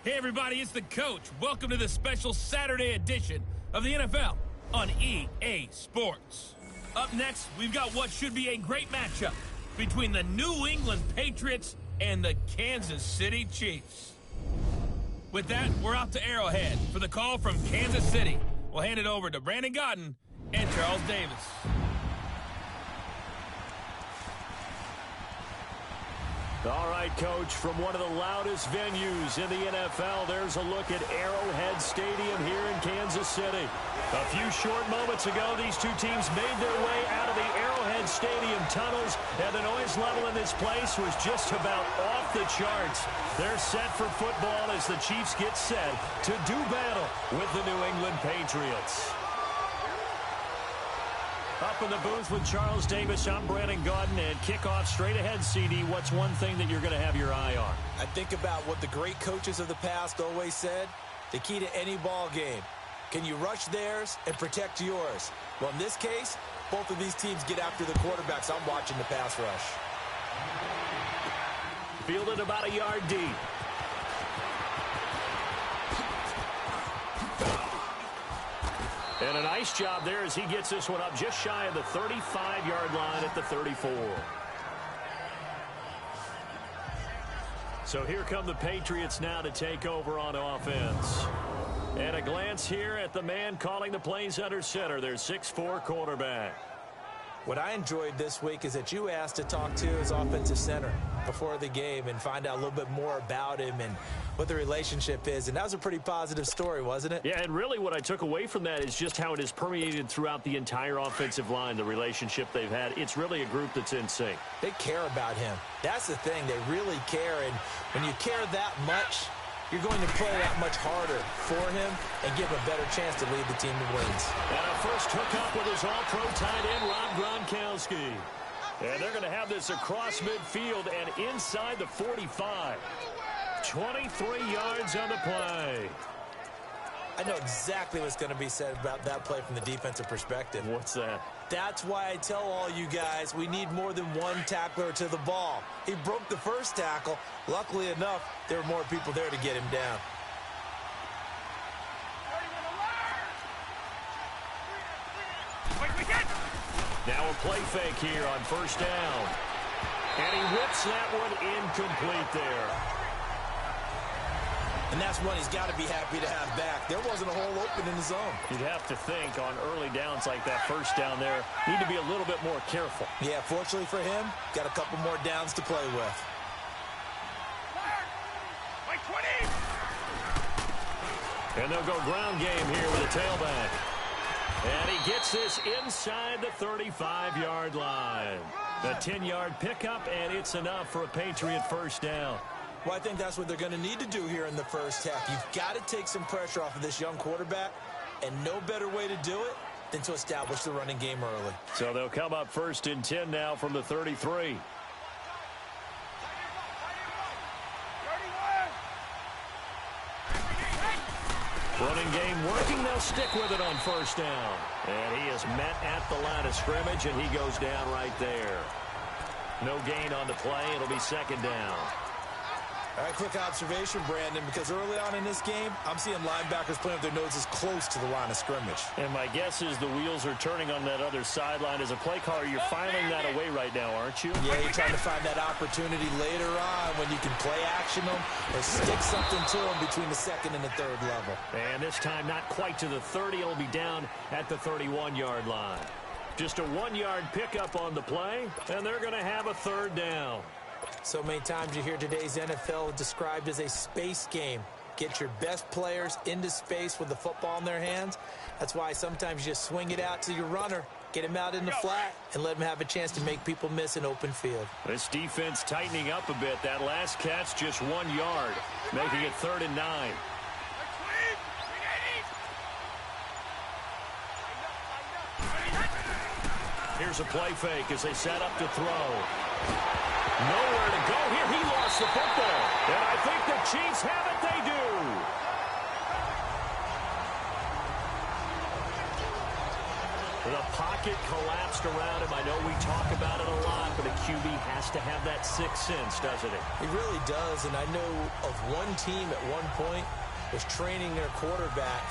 Hey everybody, it's the coach. Welcome to the special Saturday edition of the NFL on EA Sports. Up next, we've got what should be a great matchup between the New England Patriots and the Kansas City Chiefs. With that, we're out to Arrowhead for the call from Kansas City. We'll hand it over to Brandon Gotton and Charles Davis. All right, Coach, from one of the loudest venues in the NFL, there's a look at Arrowhead Stadium here in Kansas City. A few short moments ago, these two teams made their way out of the Arrowhead Stadium tunnels, and the noise level in this place was just about off the charts. They're set for football as the Chiefs get set to do battle with the New England Patriots. Up in the booth with Charles Davis, I'm Brandon Gotton, and kickoff straight ahead, CD. What's one thing that you're going to have your eye on? I think about what the great coaches of the past always said. The key to any ball game. Can you rush theirs and protect yours? Well, in this case, both of these teams get after the quarterbacks. I'm watching the pass rush. Fielded about a yard deep. And a nice job there as he gets this one up just shy of the 35-yard line at the 34. So here come the Patriots now to take over on offense. And a glance here at the man calling the plays under center, their 6'4" quarterback. What I enjoyed this week is that you asked to talk to his offensive center before the game and find out a little bit more about him and what the relationship is. And that was a pretty positive story, wasn't it? Yeah, and really what I took away from that is just how it is permeated throughout the entire offensive line, the relationship they've had. It's really a group that's in sync. They care about him. That's the thing. They really care. And when you care that much, you're going to play that much harder for him and give him a better chance to lead the team to wins. And a first hookup with his all-pro tight end, Rob Gronkowski. And they're going to have this across midfield and inside the 45. 23 yards on the play. I know exactly what's going to be said about that play from the defensive perspective. What's that? That's why I tell all you guys we need more than one tackler to the ball. He broke the first tackle. Luckily enough, there were more people there to get him down. Now a play fake here on first down. And he whips that one incomplete there. And that's one he's got to be happy to have back. There wasn't a hole open in the zone. You'd have to think on early downs like that first down there, need to be a little bit more careful. Yeah, fortunately for him, got a couple more downs to play with. And they'll go ground game here with a tailback. And he gets this inside the 35-yard line. A 10-yard pickup, and it's enough for a Patriot first down. Well, I think that's what they're going to need to do here in the first half. You've got to take some pressure off of this young quarterback, and no better way to do it than to establish the running game early. So they'll come up first and 10 now from the 33. Running game working. They'll stick with it on first down. And he is met at the line of scrimmage, and he goes down right there. No gain on the play. It'll be second down. All right, quick observation, Brandon, because early on in this game, I'm seeing linebackers playing with their noses close to the line of scrimmage. And my guess is the wheels are turning on that other sideline. As a play caller, you're filing that away right now, aren't you? Yeah, you're trying to find that opportunity later on when you can play action them or stick something to them between the second and the third level. And this time not quite to the 30. It'll be down at the 31-yard line. Just a 1-yard pickup on the play, and they're going to have a third down. So many times you hear today's NFL described as a space game. Get your best players into space with the football in their hands. That's why sometimes you just swing it out to your runner, get him out in the flat, and let him have a chance to make people miss an open field. This defense tightening up a bit. That last catch just 1 yard, making it 3rd and 9. Here's a play fake as they set up to throw. Nowhere to go here. He lost the football. And I think the Chiefs have it. They do. The pocket pocket collapsed around him. I know we talk about it a lot, but a QB has to have that sixth sense, doesn't it? He really does, and I know of one team at one point was training their quarterback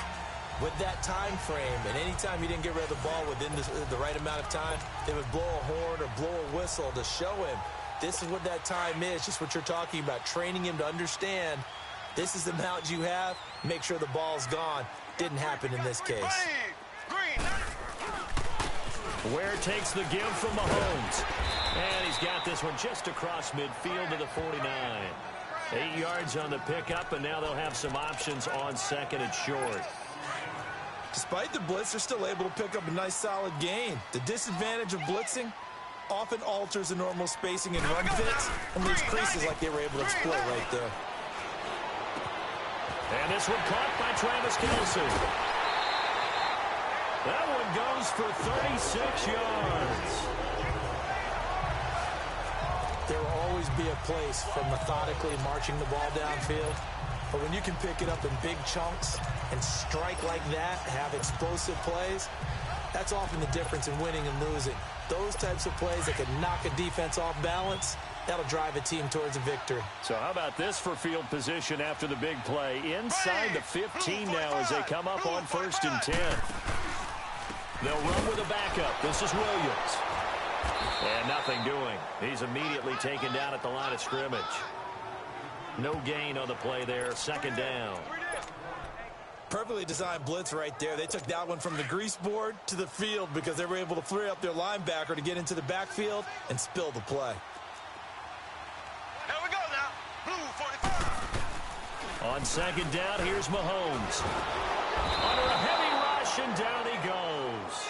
with that time frame, and anytime he didn't get rid of the ball within the right amount of time, they would blow a horn or blow a whistle to show him this is what that time is, just what you're talking about, training him to understand this is the amount you have, make sure the ball's gone. Didn't happen in this case. Ware takes the give from Mahomes. And he's got this one just across midfield to the 49. 8 yards on the pickup, and now they'll have some options on second and short. Despite the blitz, they're still able to pick up a nice solid gain. The disadvantage of blitzing often alters the normal spacing and run fits and leaves creases like they were able to exploit right there. And this one caught by Travis Kelce. That one goes for 36 yards. There will always be a place for methodically marching the ball downfield. But when you can pick it up in big chunks and strike like that, have explosive plays, that's often the difference in winning and losing. Those types of plays that can knock a defense off balance, that'll drive a team towards a victory. So how about this for field position after the big play? Inside the 15 now as they come up on 1st and 10. They'll run with a backup. This is Williams. And nothing doing. He's immediately taken down at the line of scrimmage. No gain on the play there. 2nd down. Perfectly designed blitz right there. They took that one from the grease board to the field because they were able to free up their linebacker to get into the backfield and spill the play. Here we go now. Blue 45. On 2nd down, here's Mahomes. Under a heavy rush, and down he goes.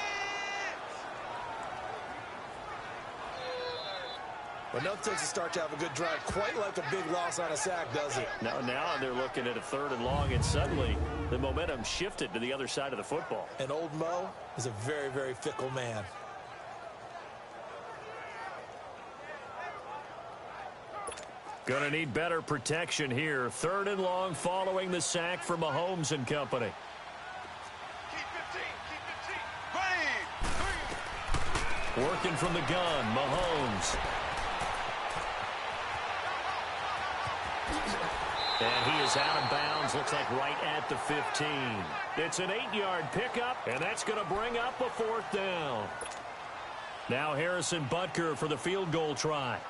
But enough takes to start to have a good drive. Quite like a big loss on a sack, does it? Now they're looking at a 3rd and long, and suddenly the momentum shifted to the other side of the football. And old Mo is a very, very fickle man. Going to need better protection here. 3rd and long following the sack for Mahomes and company. Keep 15. Green. Working from the gun, Mahomes. And he is out of bounds, looks like right at the 15. It's an 8-yard pickup, and that's going to bring up a 4th down. Now Harrison Butker for the field goal try.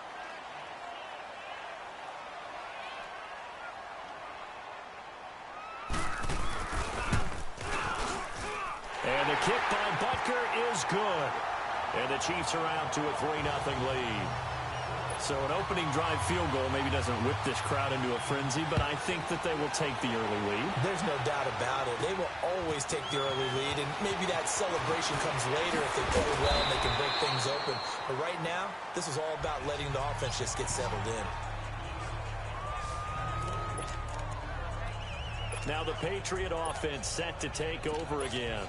And the kick by Butker is good. And the Chiefs are out to a 3-0 lead. So an opening drive field goal maybe doesn't whip this crowd into a frenzy, but I think that they will take the early lead. There's no doubt about it. They will always take the early lead, and maybe that celebration comes later if they play well and they can break things open. But right now, this is all about letting the offense just get settled in. Now the Patriot offense set to take over again.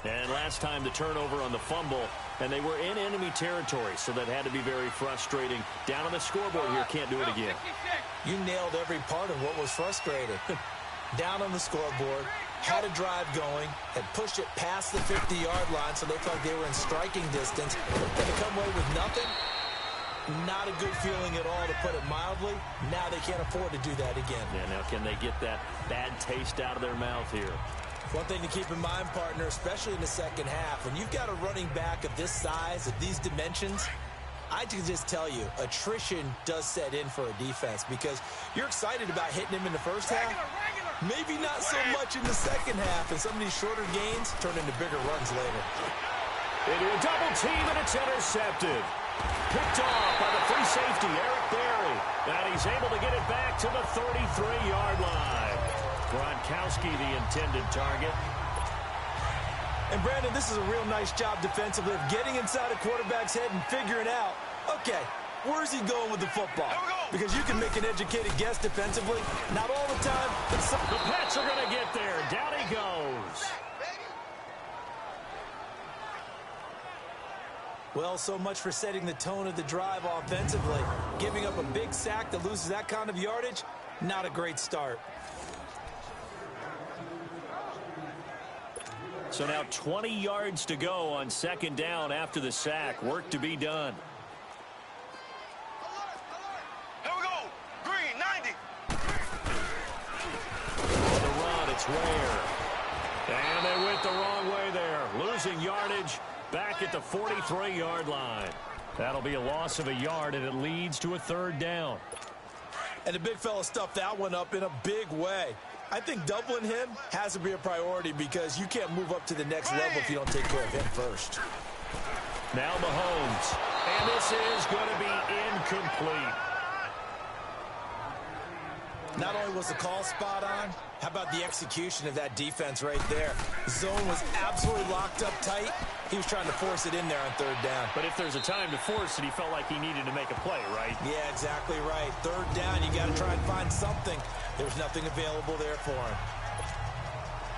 And last time the turnover on the fumble, and they were in enemy territory, so that had to be very frustrating. Down on the scoreboard here, can't do it again. You nailed every part of what was frustrating. Down on the scoreboard, had a drive going, had pushed it past the 50-yard line, so they felt like they were in striking distance, and to come away with nothing, not a good feeling at all, to put it mildly. Now they can't afford to do that again. Yeah, now can they get that bad taste out of their mouth here? One thing to keep in mind, partner, especially in the second half, when you've got a running back of this size, of these dimensions, I can just tell you, attrition does set in for a defense because you're excited about hitting him in the first half. Maybe not so much in the second half, and some of these shorter gains turn into bigger runs later. They do a double team, and it's intercepted. Picked off by the free safety, Eric Berry. And he's able to get it back to the 33-yard line. Gronkowski, the intended target. And, Brandon, this is a real nice job defensively of getting inside a quarterback's head and figuring out, okay, where's he going with the football? Because you can make an educated guess defensively. Not all the time, but some. The Pats are going to get there. Down he goes. Well, so much for setting the tone of the drive offensively. Giving up a big sack that loses that kind of yardage, not a great start. So now 20 yards to go on second down after the sack. Work to be done. Here we go. Green, 90. On the run, it's Ware. And they went the wrong way there. Losing yardage back at the 43-yard line. That'll be a loss of a yard, and it leads to a third down. And the big fella stuffed that one up in a big way. I think doubling him has to be a priority because you can't move up to the next level if you don't take care of him first. Now Mahomes. And this is going to be incomplete. Not only was the call spot on, how about the execution of that defense right there? The zone was absolutely locked up tight. He was trying to force it in there on third down. But if there's a time to force it, he felt like he needed to make a play, right? Yeah, exactly right. Third down, you got to try and find something. There's nothing available there for him.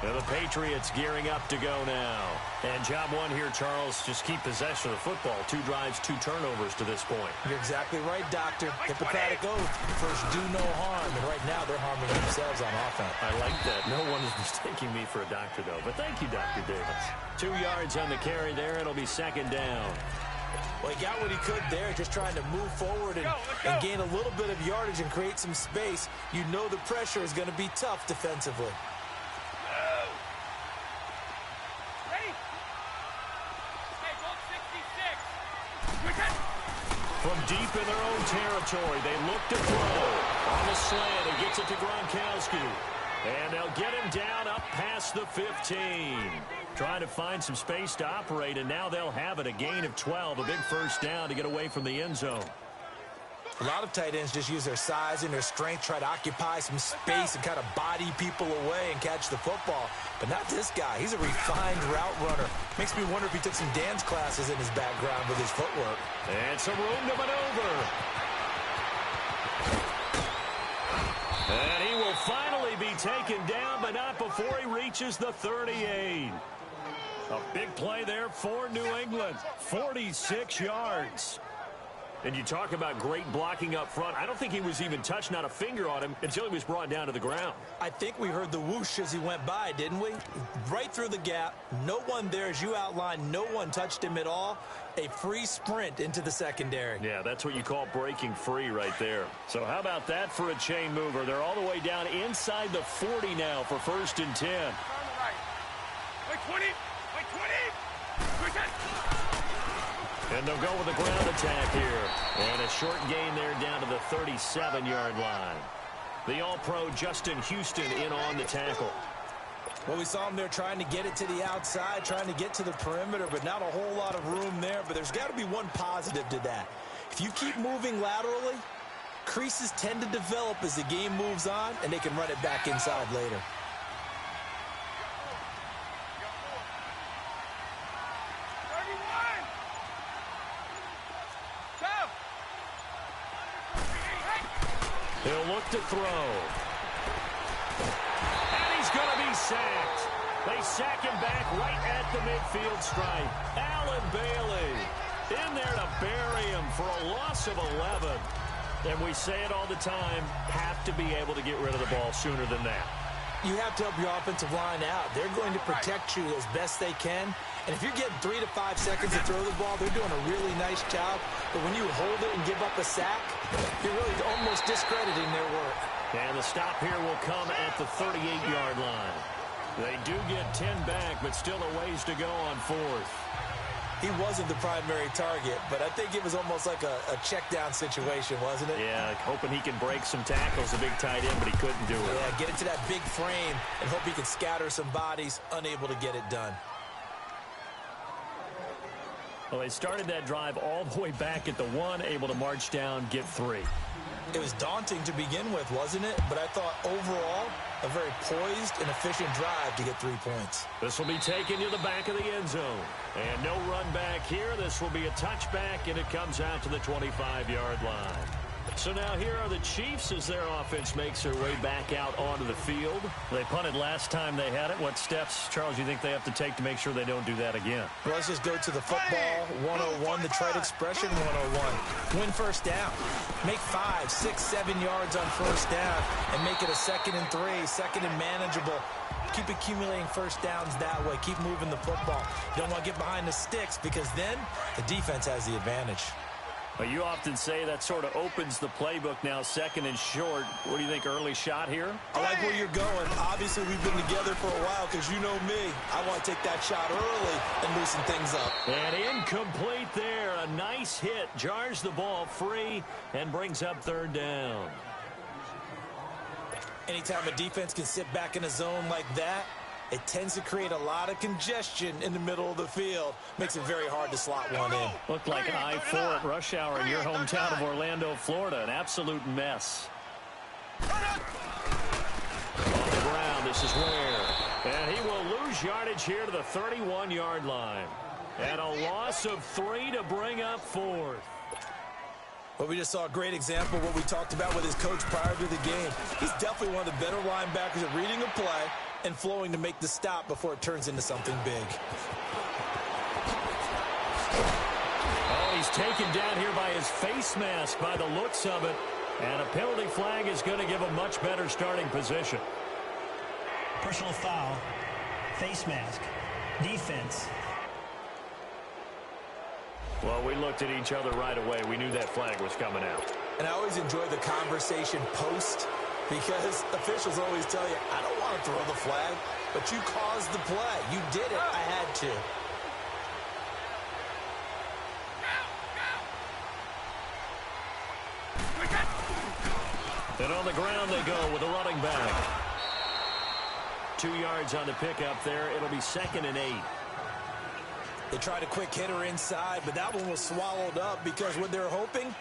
And the Patriots gearing up to go now. And job one here, Charles, just keep possession of the football. 2 drives, 2 turnovers to this point. You're exactly right, Doctor. Hippocratic oath. First, do no harm. And right now, they're harming themselves on offense. I like that. No one is mistaking me for a doctor, though. But thank you, Dr. Davis. 2 yards on the carry there. It'll be second down. Well, he got what he could there, just trying to move forward and gain a little bit of yardage and create some space. You know the pressure is going to be tough defensively. From deep in their own territory, they look to throw. On the slant, he gets it to Gronkowski. And they'll get him down up past the 15. Trying to find some space to operate, and now they'll have it. A gain of 12, a big first down to get away from the end zone. A lot of tight ends just use their size and their strength, try to occupy some space and kind of body people away and catch the football. But not this guy. He's a refined route runner. Makes me wonder if he took some dance classes in his background with his footwork. And some room to maneuver. And he will finally be taken down, but not before he reaches the 38. A big play there for New England. 46 yards. And you talk about great blocking up front. I don't think he was even touched, not a finger on him, until he was brought down to the ground. I think we heard the whoosh as he went by, didn't we? Right through the gap. No one there, as you outlined. No one touched him at all. A free sprint into the secondary. Yeah, that's what you call breaking free right there. So how about that for a chain mover? They're all the way down inside the 40 now for 1st and 10. Like 20. Like 20. And they'll go with a ground attack here. And a short gain there down to the 37-yard line. The All-Pro Justin Houston in on the tackle. Well, we saw him there trying to get it to the outside, trying to get to the perimeter, but not a whole lot of room there. But there's got to be one positive to that. If you keep moving laterally, creases tend to develop as the game moves on, and they can run it back inside later. He'll look to throw. And he's going to be sacked. They sack him back right at the midfield stripe. Allen Bailey in there to bury him for a loss of 11. And we say it all the time, have to be able to get rid of the ball sooner than that. You have to help your offensive line out. They're going to protect you as best they can. And if you're getting 3 to 5 seconds to throw the ball, they're doing a really nice job. But when you hold it and give up a sack, you're really almost discrediting their work. And the stop here will come at the 38-yard line. They do get 10 back, but still a ways to go on 4th. He wasn't the primary target, but I think it was almost like a check-down situation, wasn't it? Yeah, hoping he can break some tackles, a big tight end, but he couldn't do it. Yeah, get into that big frame and hope he can scatter some bodies, unable to get it done. Well, they started that drive all the way back at the 1, able to march down, get 3. It was daunting to begin with, wasn't it? But I thought overall, a very poised and efficient drive to get 3 points. This will be taken to the back of the end zone. And no run back here. This will be a touchback, and it comes out to the 25-yard line. So now here are the Chiefs as their offense makes their way back out onto the field. They punted last time they had it. What steps, Charles, do you think they have to take to make sure they don't do that again? Well, let's just go to the football 101, the trade expression 101. Win first down. Make 5, 6, 7 yards on first down and make it a 2nd and 3, 2nd and manageable. Keep accumulating first downs that way. Keep moving the football. You don't want to get behind the sticks because then the defense has the advantage. Well, you often say that sort of opens the playbook now, 2nd and short. What do you think, early shot here? I like where you're going. Obviously, we've been together for a while because you know me. I want to take that shot early and loosen things up. And incomplete there. A nice hit. Jars the ball free and brings up 3rd down. Anytime a defense can sit back in a zone like that, it tends to create a lot of congestion in the middle of the field. Makes it very hard to slot one in. Looked like I-4 at rush hour in your hometown of Orlando, Florida. An absolute mess. On the ground, this is Ware. And he will lose yardage here to the 31-yard line. And a loss of 3 to bring up 4th. Well, we just saw a great example of what we talked about with his coach prior to the game. He's definitely one of the better linebackers at reading a play and flowing to make the stop before it turns into something big. Oh, he's taken down here by his face mask by the looks of it. And a penalty flag is going to give a much better starting position. Personal foul, face mask, defense. Well, we looked at each other right away. We knew that flag was coming out. And I always enjoy the conversation post because officials always tell you, I don't want to throw the flag, but you caused the play. You did it. I had to. And on the ground they go with a running back. 2 yards on the pickup there. It'll be 2nd and 8. They tried a quick hitter inside, but that one was swallowed up because what they're hoping,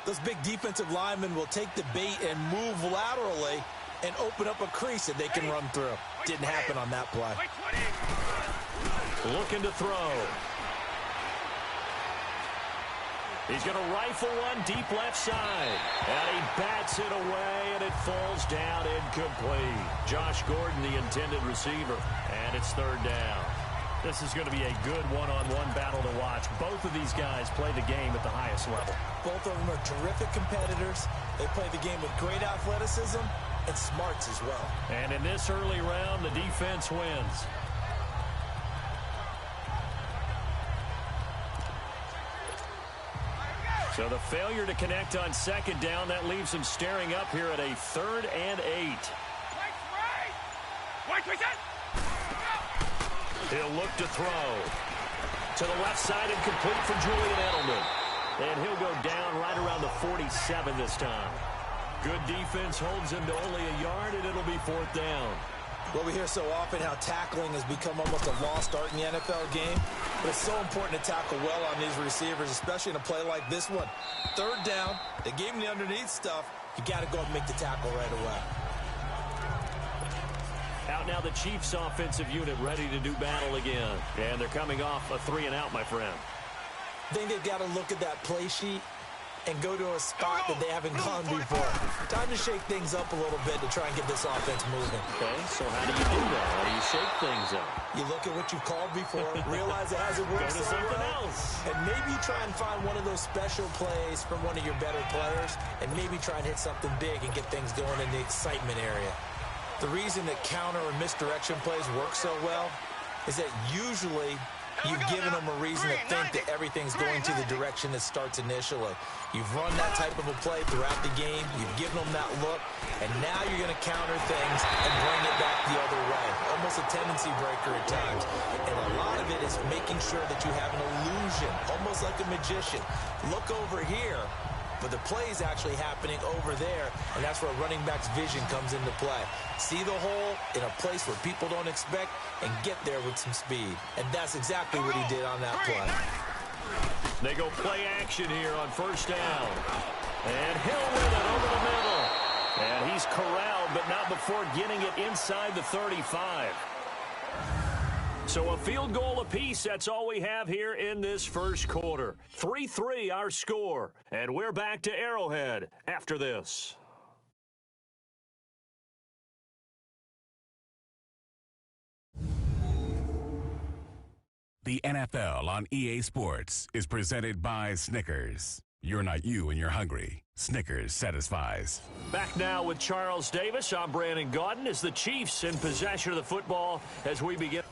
those big defensive linemen will take the bait and move laterally and open up a crease that they can run through. Didn't happen on that play. Looking to throw. He's going to rifle one deep left side. And he bats it away, and it falls down incomplete. Josh Gordon, the intended receiver. And it's 3rd down. This is going to be a good one-on-one battle to watch. Both of these guys play the game at the highest level. Both of them are terrific competitors. They play the game with great athleticism and smarts as well. And in this early round, the defense wins. So the failure to connect on 2nd down, that leaves him staring up here at a 3rd and 8. He'll look to throw. To the left side and complete for Julian Edelman. And he'll go down right around the 47 this time. Good defense holds him to only a yard, and it'll be 4th down. Well, we hear so often how tackling has become almost a lost art in the NFL game. But it's so important to tackle well on these receivers, especially in a play like this one. 3rd down, they gave him the underneath stuff. You got to go and make the tackle right away. Out now the Chiefs offensive unit ready to do battle again. And they're coming off a 3-and-out, my friend. I think they've got to look at that play sheet and go to a spot that they haven't gone before. Time to shake things up a little bit to try and get this offense moving. Okay, so how do you do that? How do you shake things up? You look at what you've called before, realize it hasn't worked Go to so something well, else. and maybe try and find one of those special plays from one of your better players, and maybe try and hit something big and get things going in the excitement area. The reason that counter or misdirection plays work so well is that usually you've given them a reason to think that everything's going to the direction it starts initially. You've run that type of a play throughout the game. You've given them that look, and now you're going to counter things and bring it back the other way. Almost a tendency breaker at times. And a lot of it is making sure that you have an illusion, almost like a magician. Look over here, but the play is actually happening over there, and that's where running back's vision comes into play. See the hole in a place where people don't expect and get there with some speed. And that's exactly what he did on that play. They go play action here on 1st down. And Hill with it over the middle. And he's corralled, but not before getting it inside the 35. So a field goal apiece, that's all we have here in this first quarter. 3-3 our score, and we're back to Arrowhead after this. The NFL on EA Sports is presented by Snickers. You're not you when you're hungry. Snickers satisfies. Back now with Charles Davis. I'm Brandon Gaudin as the Chiefs in possession of the football as we begin.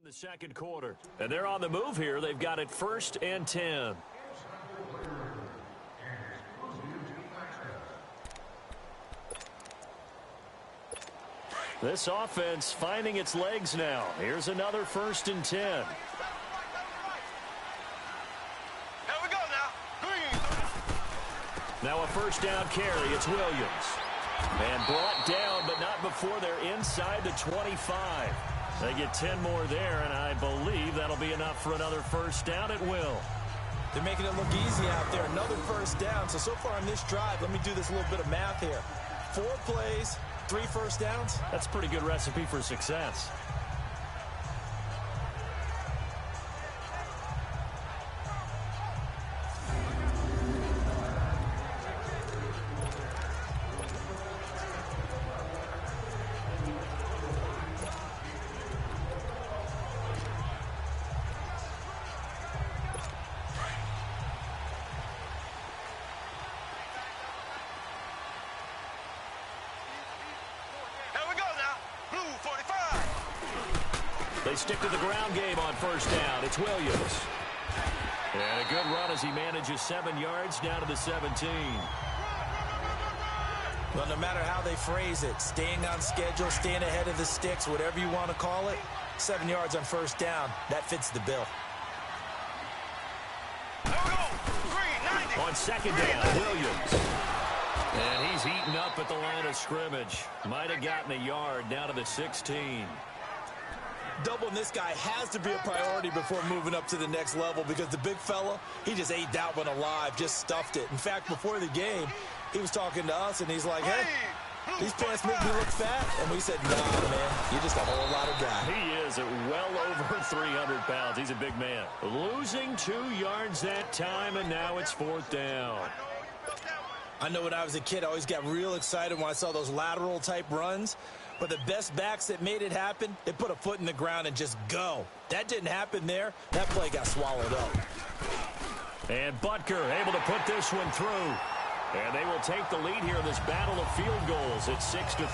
the second quarter. And they're on the move here. They've got it 1st and 10. This offense finding its legs now. Here's another 1st and 10. Here we go now. Green. Now a 1st down carry. It's Williams. And brought down, but not before they're inside the 25. They get 10 more there, and I believe that'll be enough for another 1st down at will. They're making it look easy out there. Another 1st down. So far on this drive, let me do this little bit of math here. 4 plays, 3 1st downs. That's a pretty good recipe for success. They stick to the ground game on 1st down. It's Williams. And a good run as he manages 7 yards down to the 17. Well, no matter how they phrase it, staying on schedule, staying ahead of the sticks, whatever you want to call it, 7 yards on 1st down, that fits the bill. On 2nd down, Williams. And he's eaten up at the line of scrimmage. Might have gotten a yard down to the 16. Doubling this guy has to be a priority before moving up to the next level because the big fella, he just ate that one alive, just stuffed it. In fact, before the game, he was talking to us, and he's like, hey, these pants make me look fat. And we said, nah, man, you're just a whole lot of guy. He is at well over 300 pounds. He's a big man. Losing 2 yards that time, and now it's 4th down. I know when I was a kid, I always got real excited when I saw those lateral-type runs. But the best backs that made it happen, they put a foot in the ground and just go. That didn't happen there. That play got swallowed up. And Butker able to put this one through. And they will take the lead here in this battle of field goals at 6-3.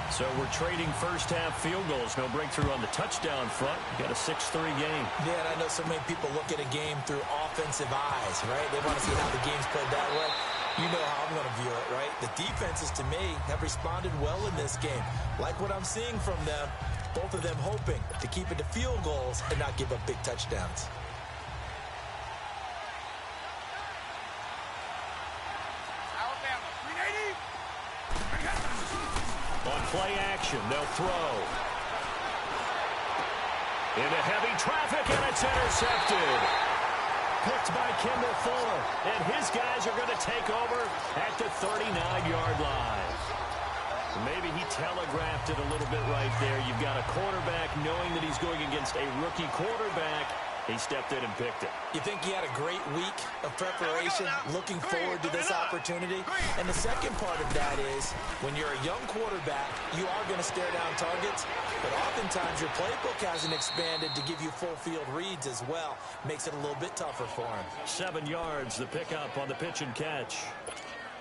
So we're trading first-half field goals. No breakthrough on the touchdown front. Got a 6-3 game. Yeah, and I know so many people look at a game through offensive eyes, right? They want to see how the game's played that way. You know how I'm going to view it, right? The defenses, to me, have responded well in this game. Like what I'm seeing from them, both of them hoping to keep it to field goals and not give up big touchdowns. On play action, they'll throw. Into heavy traffic, and it's intercepted. Picked by Kendall Fuller, and his guys are going to take over at the 39-yard line. Maybe he telegraphed it a little bit right there. You've got a quarterback knowing that he's going against a rookie quarterback. He stepped in and picked it. You think he had a great week of preparation, looking forward to this opportunity? And the second part of that is, when you're a young quarterback, you are going to stare down targets, but oftentimes your playbook hasn't expanded to give you full field reads as well. Makes it a little bit tougher for him. 7 yards, the pickup on the pitch and catch.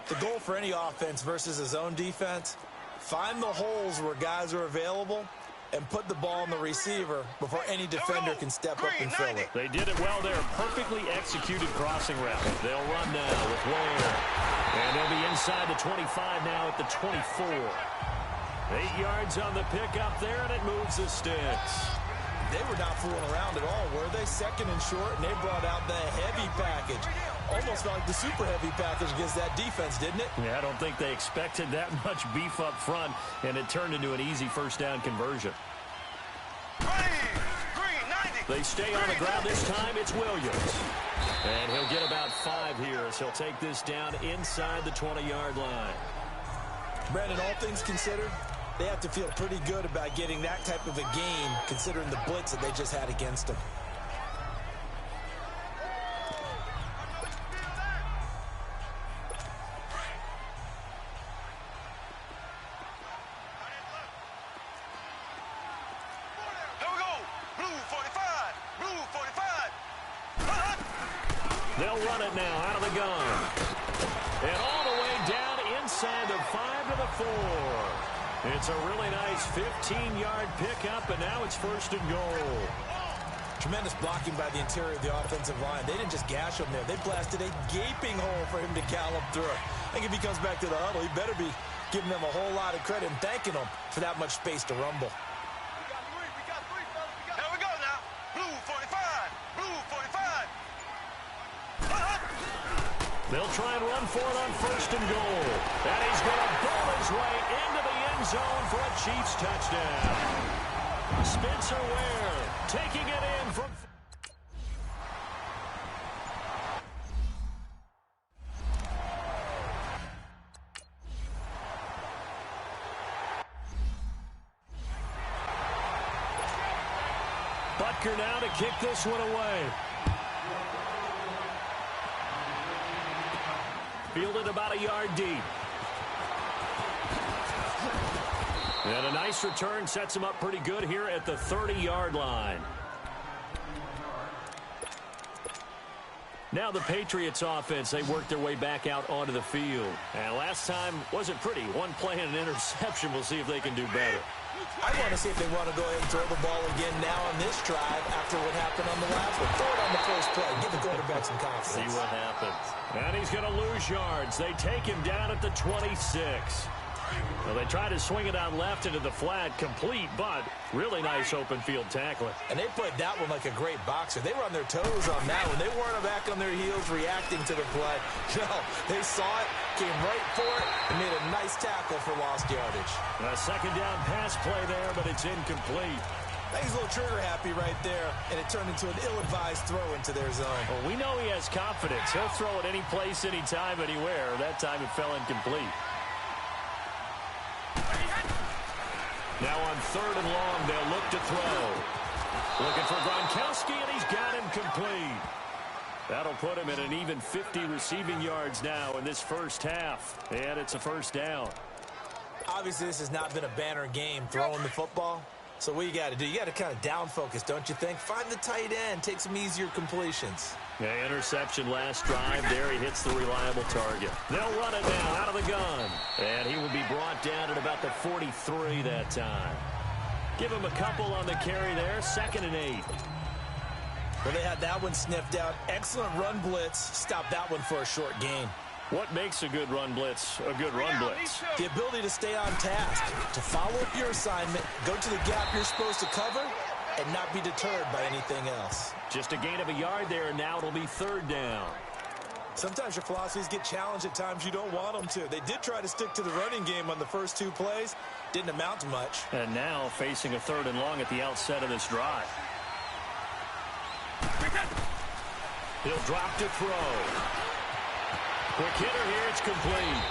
The goal for any offense versus a zone defense, find the holes where guys are available and put the ball in the receiver before any defender can step up and fill it. They did it well there. Perfectly executed crossing route. They'll run now with Ware. And they'll be inside the 25 now at the 24. 8 yards on the pickup there, and it moves the sticks. They were not fooling around at all, were they? 2nd and short, and they brought out the heavy package. Almost felt like the super heavy package against that defense, didn't it? Yeah, I don't think they expected that much beef up front, and it turned into an easy 1st down conversion. They stay on the ground this time. It's Williams. And he'll get about 5 here as he'll take this down inside the 20-yard line. Brandon, all things considered, they have to feel pretty good about getting that type of a gain considering the blitz that they just had against them. They'll run it now out of the gun. And all the way down inside the 5 to the 4. It's a really nice 15-yard pickup, and now it's first and goal. Tremendous blocking by the interior of the offensive line. They didn't just gash him there. They blasted a gaping hole for him to gallop through. I think if he comes back to the huddle, he better be giving them a whole lot of credit and thanking them for that much space to rumble. We got three, fellas. Here we go now. Blue 45. Blue 45. They'll try and run for it on first and goal. And he's going to bowl his way into the end zone for a Chiefs touchdown. Spencer Ware taking it in from... Butker now to kick this one away. Fielded about a yard deep. And a nice return sets him up pretty good here at the 30-yard line. Now the Patriots offense, they worked their way back out onto the field. And last time wasn't pretty. One play and an interception. We'll see if they can do better. I want to see if they want to go ahead and throw the ball again now on this drive after what happened on the last one. Throw it on the first play. Give the quarterback some confidence. See what happens. And he's going to lose yards. They take him down at the 26. Well, they try to swing it out left into the flat, complete, but really nice open field tackling. And they played that one like a great boxer. They were on their toes on that one. They weren't back on their heels reacting to the play. No, they saw it, came right for it, and made a nice tackle for lost yardage. A second down pass play there, but it's incomplete. I think he's a little trigger happy right there, and it turned into an ill-advised throw into their zone. Well, we know he has confidence. He'll throw it any place, anytime, anywhere. That time it fell incomplete. Now on third and long, they'll look to throw. Looking for Gronkowski, and he's got him complete. That'll put him at an even 50 receiving yards now in this first half. And it's a first down. Obviously, this has not been a banner game throwing the football. So what you got to do, you got to kind of down focus, don't you think? Find the tight end, take some easier completions. Yeah, interception last drive. There he hits the reliable target. They'll run it now out of the gun. And he will be brought down at about the 43 that time. Give him a couple on the carry there. 2nd and 8. Well, they had that one sniffed out. Excellent run blitz. Stop that one for a short gain. What makes a good run blitz a good run blitz? The ability to stay on task, to follow up your assignment, go to the gap you're supposed to cover, and not be deterred by anything else. Just a gain of a yard there, and now it'll be third down. Sometimes your philosophies get challenged at times you don't want them to. They did try to stick to the running game on the first 2 plays. Didn't amount to much. And now facing a 3rd and long at the outset of this drive. He'll drop to throw. Quick hitter here, it's complete.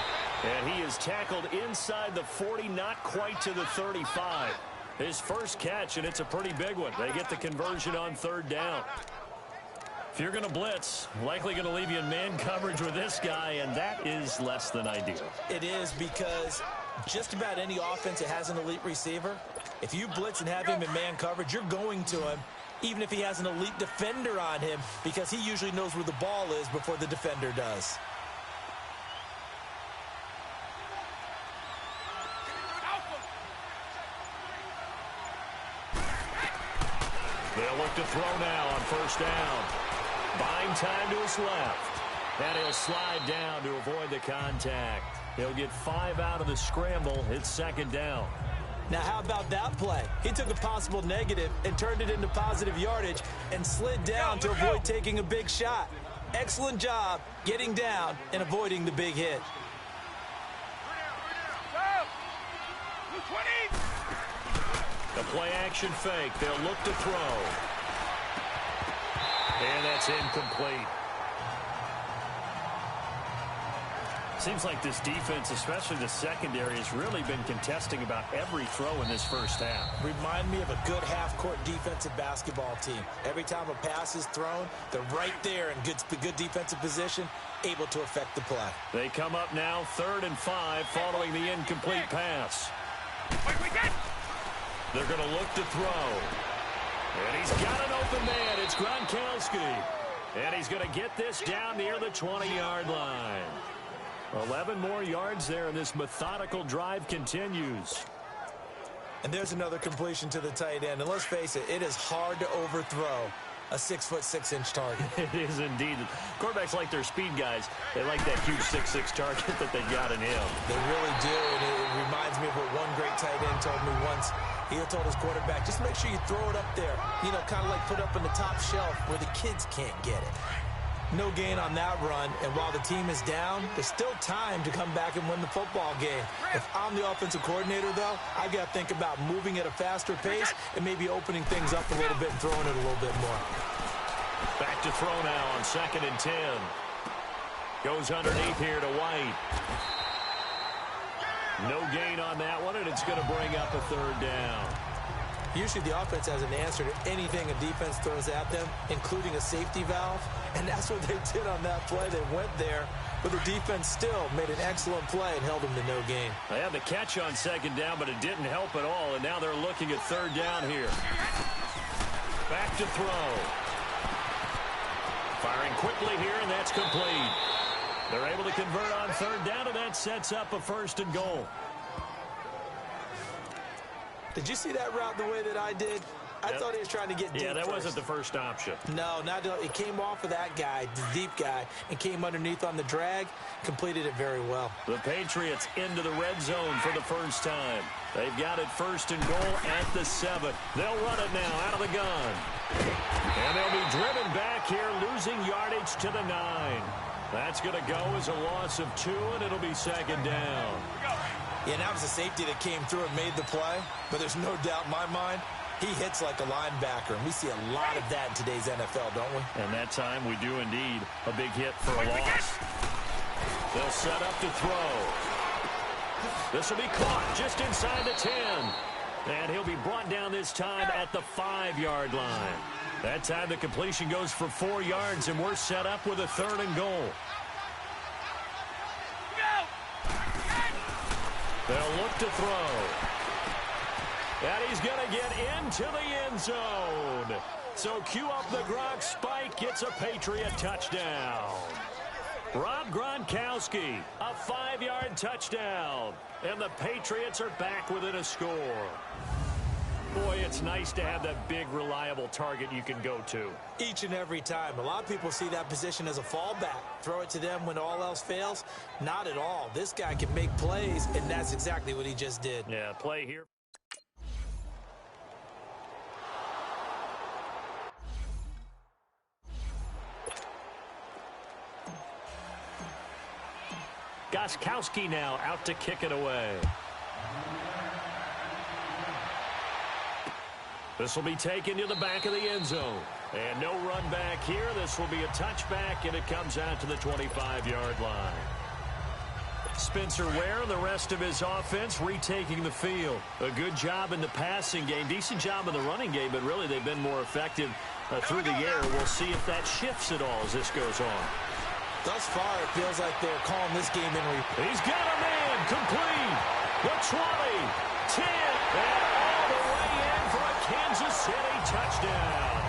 And he is tackled inside the 40, not quite to the 35. His first catch, and it's a pretty big one. They get the conversion on 3rd down. If you're going to blitz, likely going to leave you in man coverage with this guy, and that is less than ideal. It is, because just about any offense that has an elite receiver, if you blitz and have him in man coverage, you're going to him, even if he has an elite defender on him, because he usually knows where the ball is before the defender does. They'll look to throw now on first down. Buying time to his left. And he'll slide down to avoid the contact. He'll get 5 out of the scramble. It's 2nd down. Now, how about that play? He took a possible negative and turned it into positive yardage and slid down to avoid taking a big shot. Excellent job getting down and avoiding the big hit. The play action fake. They'll look to throw. And that's incomplete. Seems like this defense, especially the secondary, has really been contesting about every throw in this first half. Remind me of a good half-court defensive basketball team. Every time a pass is thrown, they're right there in good defensive position, able to affect the play. They come up now 3rd and 5 following the incomplete pass. They're going to look to throw. And he's got an open man. It's Gronkowski. And he's going to get this down near the 20-yard line. 11 more yards there, and this methodical drive continues. And there's another completion to the tight end. And let's face it, it is hard to overthrow a 6'6" target. It is indeed. Quarterbacks like their speed guys. They like that huge 6'6" target that they got in him. They really do, and it reminds me of what one great tight end told me once. He told his quarterback, just make sure you throw it up there. You know, kind of like put it up on the top shelf where the kids can't get it. No gain on that run, and while the team is down, there's still time to come back and win the football game. If I'm the offensive coordinator, though, I got to think about moving at a faster pace and maybe opening things up a little bit and throwing it a little bit more. Back to throw now on 2nd and 10. Goes underneath here to White. No gain on that one, and it's going to bring up a 3rd down. Usually the offense has an answer to anything a defense throws at them, including a safety valve. And that's what they did on that play. They went there, but the defense still made an excellent play and held them to no gain. They had the catch on 2nd down, but it didn't help at all. And now they're looking at 3rd down here. Back to throw. Firing quickly here, and that's complete. They're able to convert on 3rd down, and that sets up a 1st and goal. Did you see that route the way that I did? I thought he was trying to get deep. Yeah, that first. wasn't the first option. No, it came off of that guy, the deep guy, and came underneath on the drag, completed it very well. The Patriots into the red zone for the first time. They've got it 1st and goal at the 7. They'll run it now out of the gun. And they'll be driven back here, losing yardage to the 9. That's going to go as a loss of 2, and it'll be 2nd down. Yeah, that was a safety that came through and made the play, but there's no doubt in my mind, he hits like a linebacker, and we see a lot of that in today's NFL, don't we? And that time we do indeed. A big hit for a loss. They'll set up to throw. This will be caught just inside the 10. And he'll be brought down this time at the 5-yard line. That time the completion goes for 4 yards, and we're set up with a 3rd and goal. They'll look to throw. And he's going to get into the end zone. So cue up the Gronk spike. Gets a Patriot touchdown. Rob Gronkowski, a 5-yard touchdown. And the Patriots are back within a score. Boy, it's nice to have that big, reliable target you can go to. Each and every time. A lot of people see that position as a fallback. Throw it to them when all else fails. Not at all. This guy can make plays, and that's exactly what he just did. Yeah, play here. Gostkowski now out to kick it away. This will be taken to the back of the end zone. And no run back here. This will be a touchback, and it comes out to the 25-yard line. Spencer Ware and the rest of his offense retaking the field. A good job in the passing game. Decent job in the running game, but really they've been more effective through the air. We'll see if that shifts at all as this goes on. Thus far, it feels like they're calling this game in. He's got a man complete. The 20, 10, and all the way in for a Kansas City touchdown.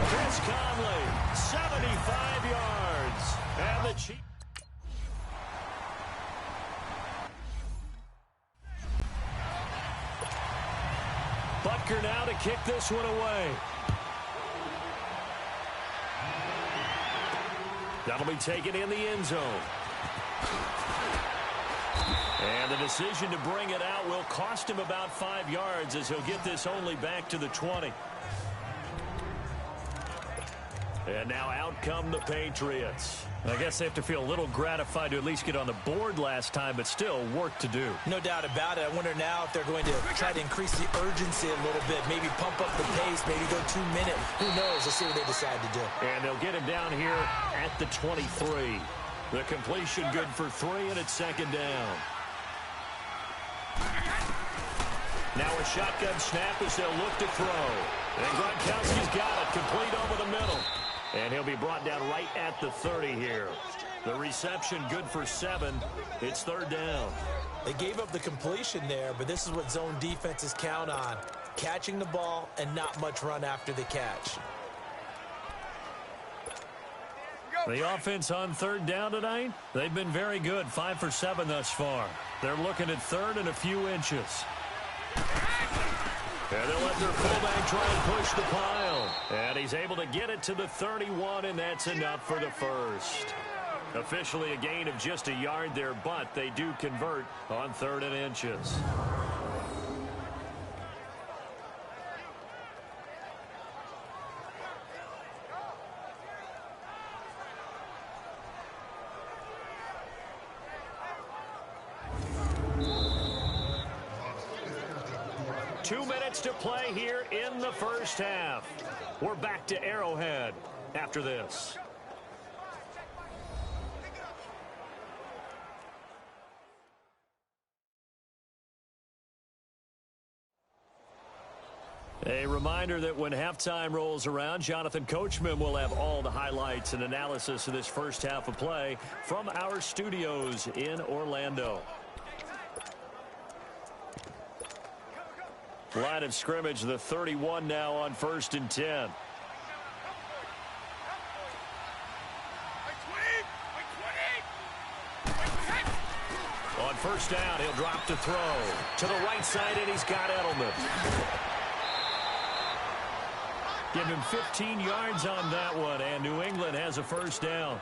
Chris Conley, 75 yards. And the Chiefs. Butker now to kick this one away. That'll be taken in the end zone. And the decision to bring it out will cost him about 5 yards as he'll get this only back to the 20. And now out come the Patriots. I guess they have to feel a little gratified to at least get on the board last time, but still work to do. No doubt about it. I wonder now if they're going to try to increase the urgency a little bit, maybe pump up the pace, maybe go 2 minute. Who knows? Let's see what they decide to do. And they'll get him down here at the 23. The completion good for 3, and it's 2nd down. Now a shotgun snap as they'll look to throw. And Gronkowski's got it, complete over the middle. And he'll be brought down right at the 30 here. The reception good for 7. It's 3rd down. They gave up the completion there, but this is what zone defenses count on. Catching the ball and not much run after the catch. The offense on 3rd down tonight, they've been very good. 5 for 7 thus far. They're looking at 3rd and a few inches. And they'll let their fullback try and push the pile. And he's able to get it to the 31, and that's enough for the first. Officially a gain of just a yard there, but they do convert on 3rd and inches. To play here in the first half. We're back to Arrowhead after this. A reminder that when halftime rolls around, Jonathan Coachman will have all the highlights and analysis of this first half of play from our studios in Orlando. Line of scrimmage, the 31 now on 1st and 10. On 1st down, he'll drop to throw. To the right side, and he's got Edelman. Give him 15 yards on that one, and New England has a 1st down.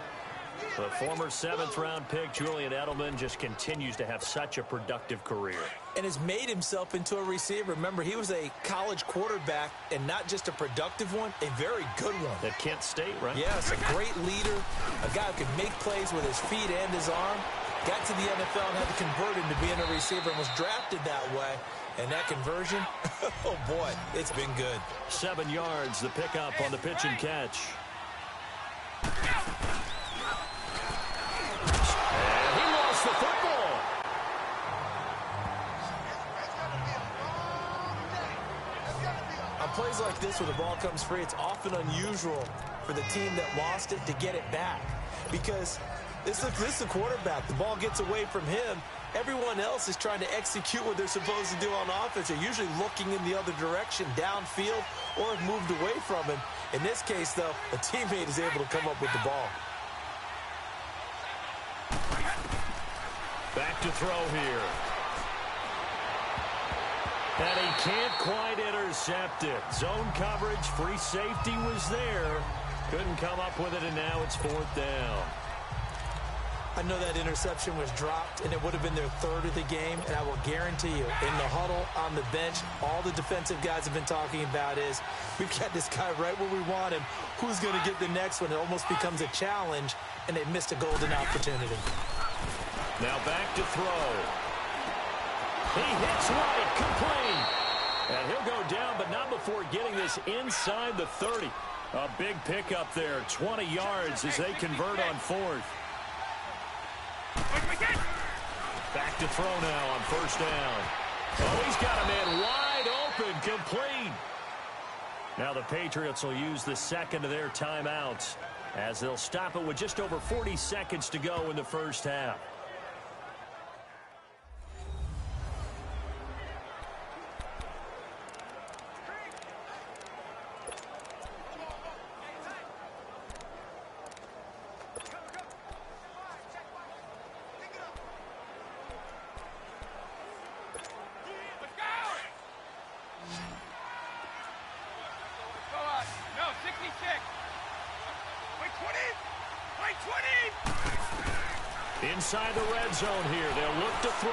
The former 7th-round pick, Julian Edelman, just continues to have such a productive career. And has made himself into a receiver. Remember, he was a college quarterback, and not just a productive one, a very good one. At Kent State, right? Yes, a great leader, a guy who can make plays with his feet and his arm. Got to the NFL and had to convert into being a receiver and was drafted that way. And that conversion, oh boy, it's been good. 7 yards, the pickup on the pitch and catch. And he lost the football. On plays like this where the ball comes free, it's often unusual for the team that lost it to get it back. Because this is the quarterback. The ball gets away from him. Everyone else is trying to execute what they're supposed to do on offense. They're usually looking in the other direction, downfield, or have moved away from him. In this case, though, a teammate is able to come up with the ball. Back to throw here. And he can't quite intercept it. Zone coverage, free safety was there. Couldn't come up with it, and now it's 4th down. I know that interception was dropped, and it would have been their 3rd of the game, and I will guarantee you, in the huddle, on the bench, all the defensive guys have been talking about is, we've got this guy right where we want him. Who's going to get the next one? It almost becomes a challenge, and they missed a golden opportunity. Now back to throw. He hits right, complete. And he'll go down, but not before getting this inside the 30. A big pickup there, 20 yards as they convert on 4th. Back to throw now on 1st down. Oh, he's got a man wide open, complete. Now the Patriots will use the 2nd of their timeouts as they'll stop it with just over 40 seconds to go in the first half. Inside the red zone here, they'll look to throw.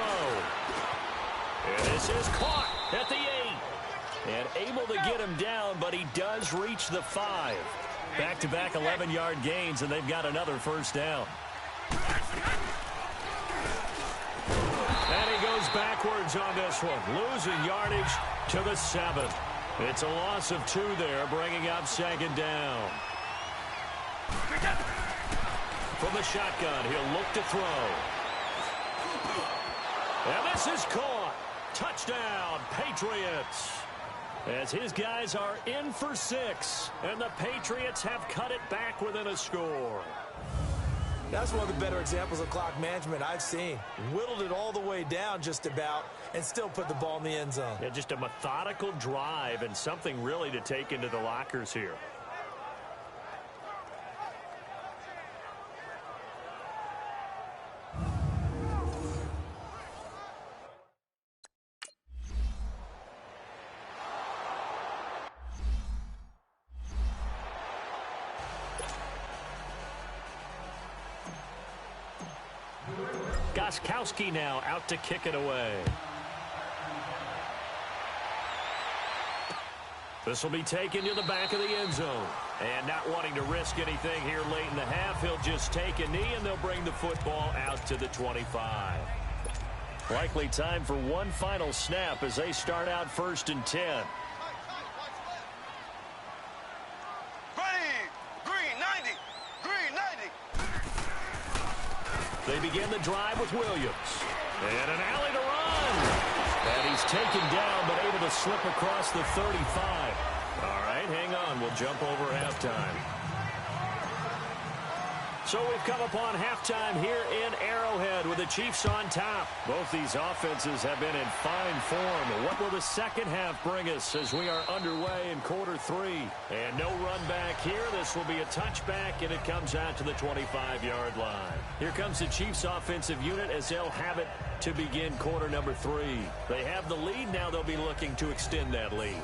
And this is caught at the 8. And able to get him down, but he does reach the 5. Back-to-back 11-yard gains, and they've got another 1st down. And he goes backwards on this one, losing yardage to the 7. It's a loss of 2 there, bringing up 2nd down. From the shotgun, he'll look to throw. And this is caught. Touchdown, Patriots. As his guys are in for 6, and the Patriots have cut it back within a score. That's one of the better examples of clock management I've seen. Whittled it all the way down just about and still put the ball in the end zone. Yeah, just a methodical drive and something really to take into the lockers here. Gostkowski now out to kick it away. This will be taken to the back of the end zone. And not wanting to risk anything here late in the half, he'll just take a knee and they'll bring the football out to the 25. Likely time for one final snap as they start out 1st and 10. Green 90. Green 90. They begin the drive with Williams. And an alley to run. And he's taken down but able to slip across the 35. All right, hang on. We'll jump over halftime. So we've come upon halftime here in Arrowhead with the Chiefs on top. Both these offenses have been in fine form. What will the second half bring us as we are underway in quarter 3? And no run back here. This will be a touchback, and it comes out to the 25-yard line. Here comes the Chiefs offensive unit as they'll have it to begin quarter number 3. They have the lead. Now they'll be looking to extend that lead.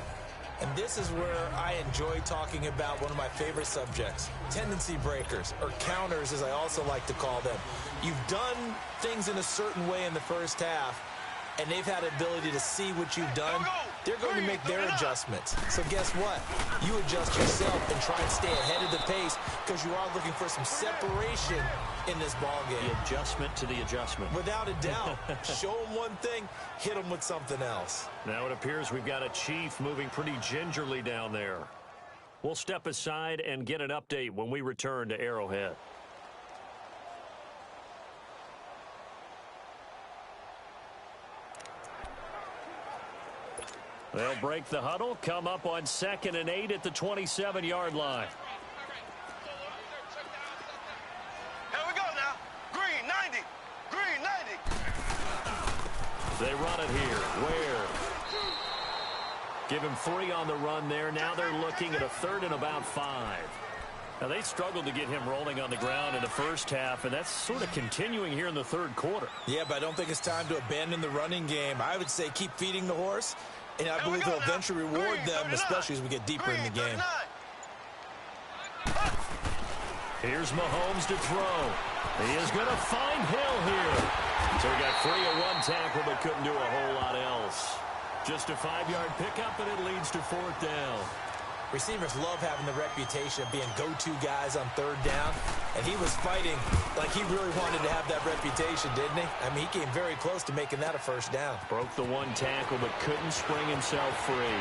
And this is where I enjoy talking about one of my favorite subjects, tendency breakers, or counters as I also like to call them. You've done things in a certain way in the first half, and they've had ability to see what you've done. They're going to make their adjustments. So guess what? You adjust yourself and try and stay ahead of the pace because you are looking for some separation in this ball game. The adjustment to the adjustment. Without a doubt. Show them one thing, hit them with something else. Now it appears we've got a Chief moving pretty gingerly down there. We'll step aside and get an update when we return to Arrowhead. They'll break the huddle, come up on 2nd and 8 at the 27-yard line. Here we go now. Green 90. Green 90. They run it here. Where? Give him 3 on the run there. Now they're looking at a 3rd and about 5. Now they struggled to get him rolling on the ground in the first half, and that's sort of continuing here in the 3rd quarter. Yeah, but I don't think it's time to abandon the running game. I would say keep feeding the horse. And I believe he'll eventually reward them, especially as we get deeper in the game. Here's Mahomes to throw. He is going to find Hill here. So he got free of one tackle but couldn't do a whole lot else. Just a 5-yard pickup, and it leads to 4th down. Receivers love having the reputation of being go-to guys on 3rd down. And he was fighting like he really wanted to have that reputation, didn't he? I mean, he came very close to making that a 1st down. Broke the one tackle but couldn't spring himself free.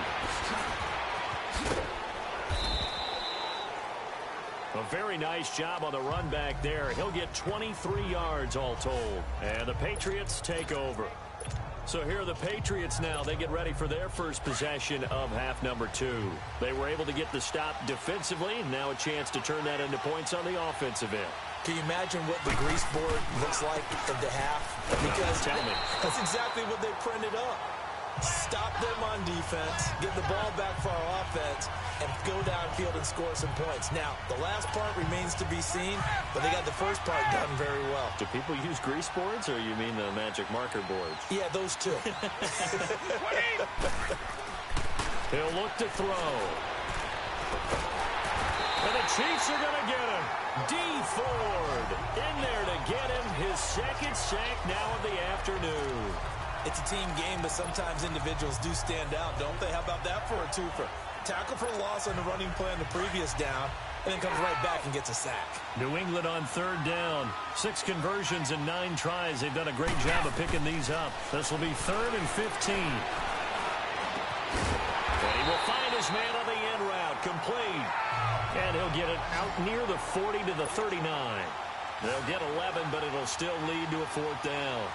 A very nice job on the run back there. He'll get 23 yards all told. And the Patriots take over. So here are the Patriots now. They get ready for their first possession of half number 2. They were able to get the stop defensively. Now a chance to turn that into points on the offensive end. Can you imagine what the grease board looks like at the half? Because tell me. That's exactly what they printed up. Stop them on defense, get the ball back for our offense, and go downfield and score some points. Now, the last part remains to be seen, but they got the first part done very well. Do people use grease boards, or you mean the magic marker boards? Yeah, those two. He'll look to throw. And the Chiefs are going to get him. D. Ford in there to get him his 2nd sack now of the afternoon. It's a team game, but sometimes individuals do stand out, don't they? How about that for a twofer? Tackle for loss on the running play on the previous down, and then comes right back and gets a sack. New England on 3rd down. 6 conversions and 9 tries. They've done a great job of picking these up. This will be 3rd and 15. And he will find his man on the end route. Complete. And he'll get it out near the 40 to the 39. They'll get 11, but it'll still lead to a 4th down.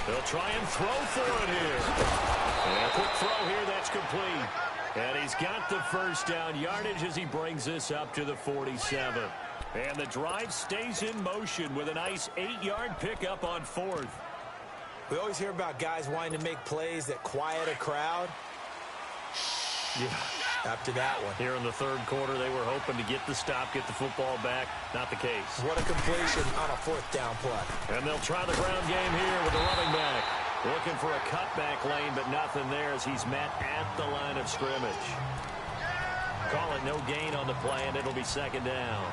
They'll try and throw for it here. And a quick throw here, that's complete. And he's got the 1st down yardage as he brings this up to the 47. And the drive stays in motion with a nice 8-yard pickup on 4th. We always hear about guys wanting to make plays that quiet a crowd. Yeah. After that one. Here in the 3rd quarter, they were hoping to get the stop, get the football back. Not the case. What a completion on a 4th down play. And they'll try the ground game here with the running back. Looking for a cutback lane, but nothing there as he's met at the line of scrimmage. Call it no gain on the play, and it'll be 2nd down.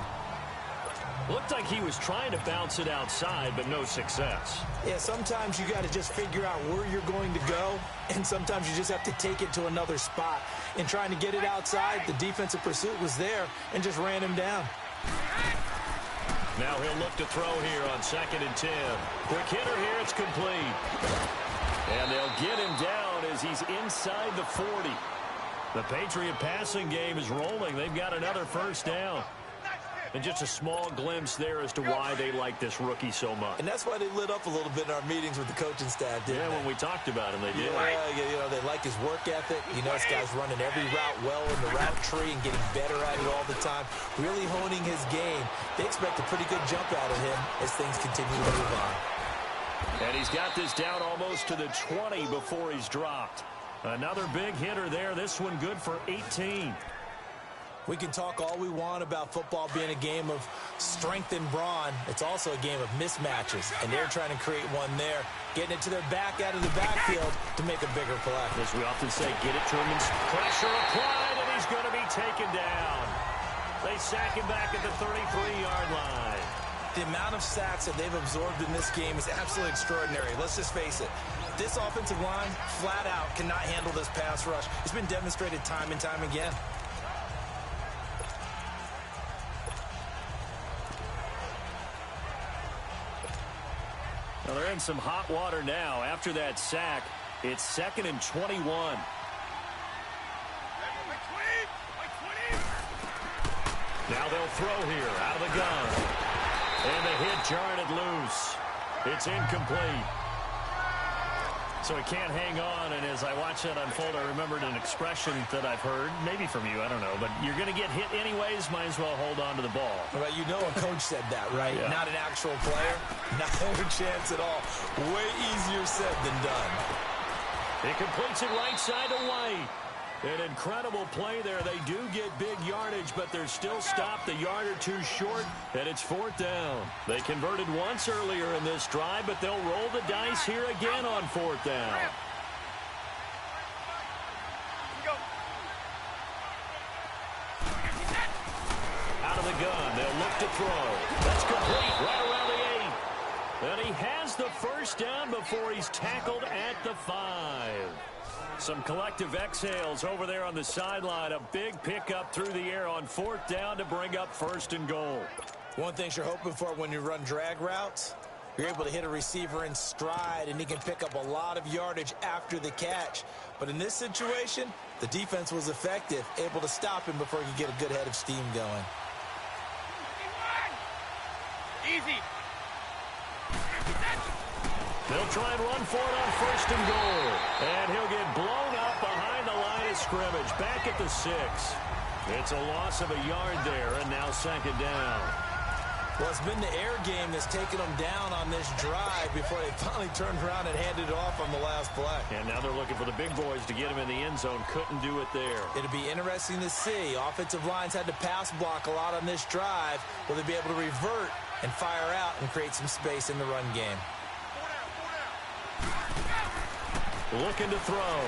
Looked like he was trying to bounce it outside, but no success. Yeah, sometimes you got to just figure out where you're going to go, and sometimes you just have to take it to another spot. In trying to get it outside, the defensive pursuit was there and just ran him down. Now he'll look to throw here on 2nd and 10. Quick hitter here, it's complete. And they'll get him down as he's inside the 40. The Patriot passing game is rolling. They've got another first down. And just a small glimpse there as to why they like this rookie so much. And that's why they lit up a little bit in our meetings with the coaching staff, didn't they? When we talked about him, they did. Yeah, you know, they like his work ethic. You know, this guy's running every route well in the route tree and getting better at it all the time, really honing his game. They expect a pretty good jump out of him as things continue to move on. And he's got this down almost to the 20 before he's dropped. Another big hitter there. This one good for 18. We can talk all we want about football being a game of strength and brawn. It's also a game of mismatches, and they're trying to create one there, getting it to their back out of the backfield to make a bigger play. As we often say, get it to him, and pressure applied, and he's going to be taken down. They sack him back at the 33-yard line. The amount of sacks that they've absorbed in this game is absolutely extraordinary. Let's just face it. This offensive line, flat out, cannot handle this pass rush. It's been demonstrated time and time again. Well, they're in some hot water now. After that sack, it's 2nd and 21. Now they'll throw here out of the gun. And the hit jarred it loose. It's incomplete. So he can't hang on, and as I watch that unfold, I remembered an expression that I've heard, maybe from you, I don't know, but you're going to get hit anyways, might as well hold on to the ball. Well, you know a coach said that, right? Yeah. Not an actual player. Not a chance at all. Way easier said than done. He completes it right side to White. An incredible play there. They do get big yardage, but they're still stopped a yard or two short, and it's 4th down. They converted once earlier in this drive, but they'll roll the dice here again on 4th down. Out of the gun, they'll look to throw. That's complete right around the 8. And he has the first down before he's tackled at the 5. Some collective exhales over there on the sideline. A big pickup through the air on 4th down to bring up 1st and goal. One thing you're hoping for when you run drag routes, you're able to hit a receiver in stride, and he can pick up a lot of yardage after the catch. But in this situation, the defense was effective, able to stop him before he could get a good head of steam going. Easy. They'll try and run for it on 1st and goal. And he'll get blown up behind the line of scrimmage. Back at the 6. It's a loss of a yard there, and now 2nd down. Well, it's been the air game that's taken them down on this drive before they finally turned around and handed it off on the last play. And now they're looking for the big boys to get him in the end zone. Couldn't do it there. It'll be interesting to see. Offensive lines had to pass block a lot on this drive. Will they be able to revert and fire out and create some space in the run game? Looking to throw.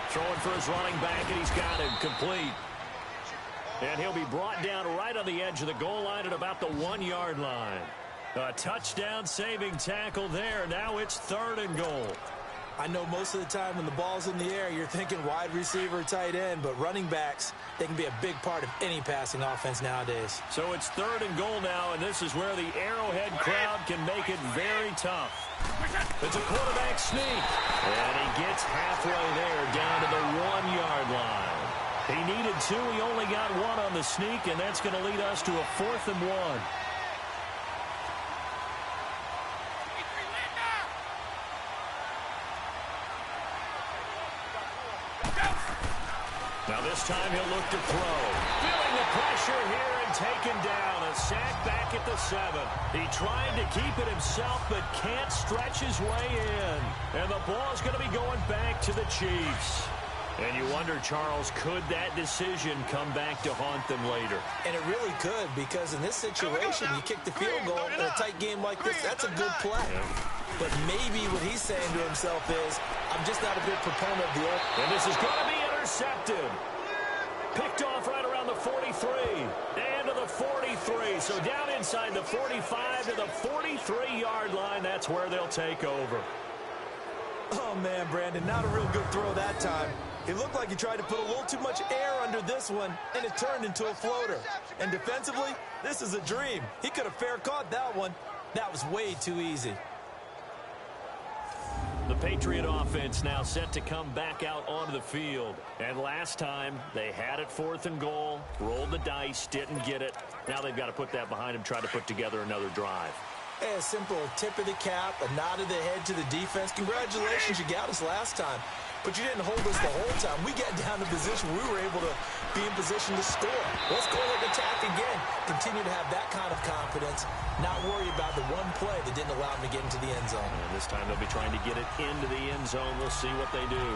Throwing for his running back, and he's got him complete. And he'll be brought down right on the edge of the goal line at about the 1-yard line. A touchdown-saving tackle there. Now it's 3rd and goal. I know most of the time when the ball's in the air, you're thinking wide receiver, tight end, but running backs, they can be a big part of any passing offense nowadays. So it's 3rd and goal now, and this is where the Arrowhead crowd can make it very tough. It's a quarterback sneak, and he gets halfway there down to the 1-yard line. He needed 2. He only got 1 on the sneak, and that's going to lead us to a 4th and 1. Now this time he'll look to throw. Feeling the pressure here and taken down. A sack back at the 7. He tried to keep it himself but can't stretch his way in. And the ball's going to be going back to the Chiefs. And you wonder, Charles, could that decision come back to haunt them later? And it really could, because in this situation, you kick the field goal in a tight game like this, that's a good play. But maybe what he's saying to himself is, I'm just not a big proponent of the old. And this is going to be intercepted. Picked off right around the 43. And to the 43. So down inside the 45 to the 43-yard line. That's where they'll take over. Oh, man, Brandon, not a real good throw that time. It looked like he tried to put a little too much air under this one, and it turned into a floater. And defensively, this is a dream. He could have fair caught that one. That was way too easy. The Patriot offense now set to come back out onto the field. And last time, they had it 4th and goal, rolled the dice, didn't get it. Now they've got to put that behind them, try to put together another drive. Hey, a simple tip of the cap, a nod of the head to the defense. Congratulations, you got us last time. But you didn't hold us the whole time. We got down to position. We were able to be in position to score. Let's go ahead and attack again. Continue to have that kind of confidence. Not worry about the one play that didn't allow them to get into the end zone. And this time they'll be trying to get it into the end zone. We'll see what they do.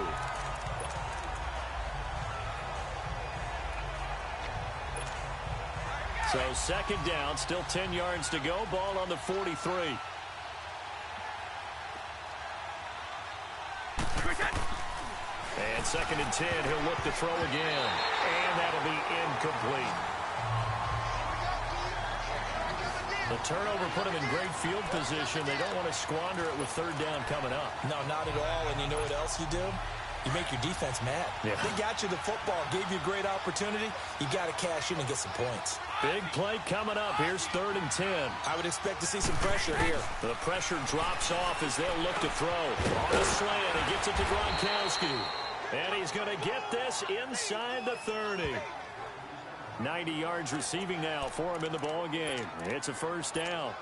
So 2nd down, still 10 yards to go. Ball on the 43. And 2nd and 10, he'll look to throw again. And that'll be incomplete. The turnover put him in great field position. They don't want to squander it with 3rd down coming up. No, not at all. And you know what else you do? You make your defense mad. Yeah. They got you the football, gave you a great opportunity. You got to cash in and get some points. Big play coming up. Here's 3rd and 10. I would expect to see some pressure here. The pressure drops off as they'll look to throw. On a slant, he gets it to Gronkowski. And he's going to get this inside the 30. 90 yards receiving now for him in the ball game. It's a 1st down.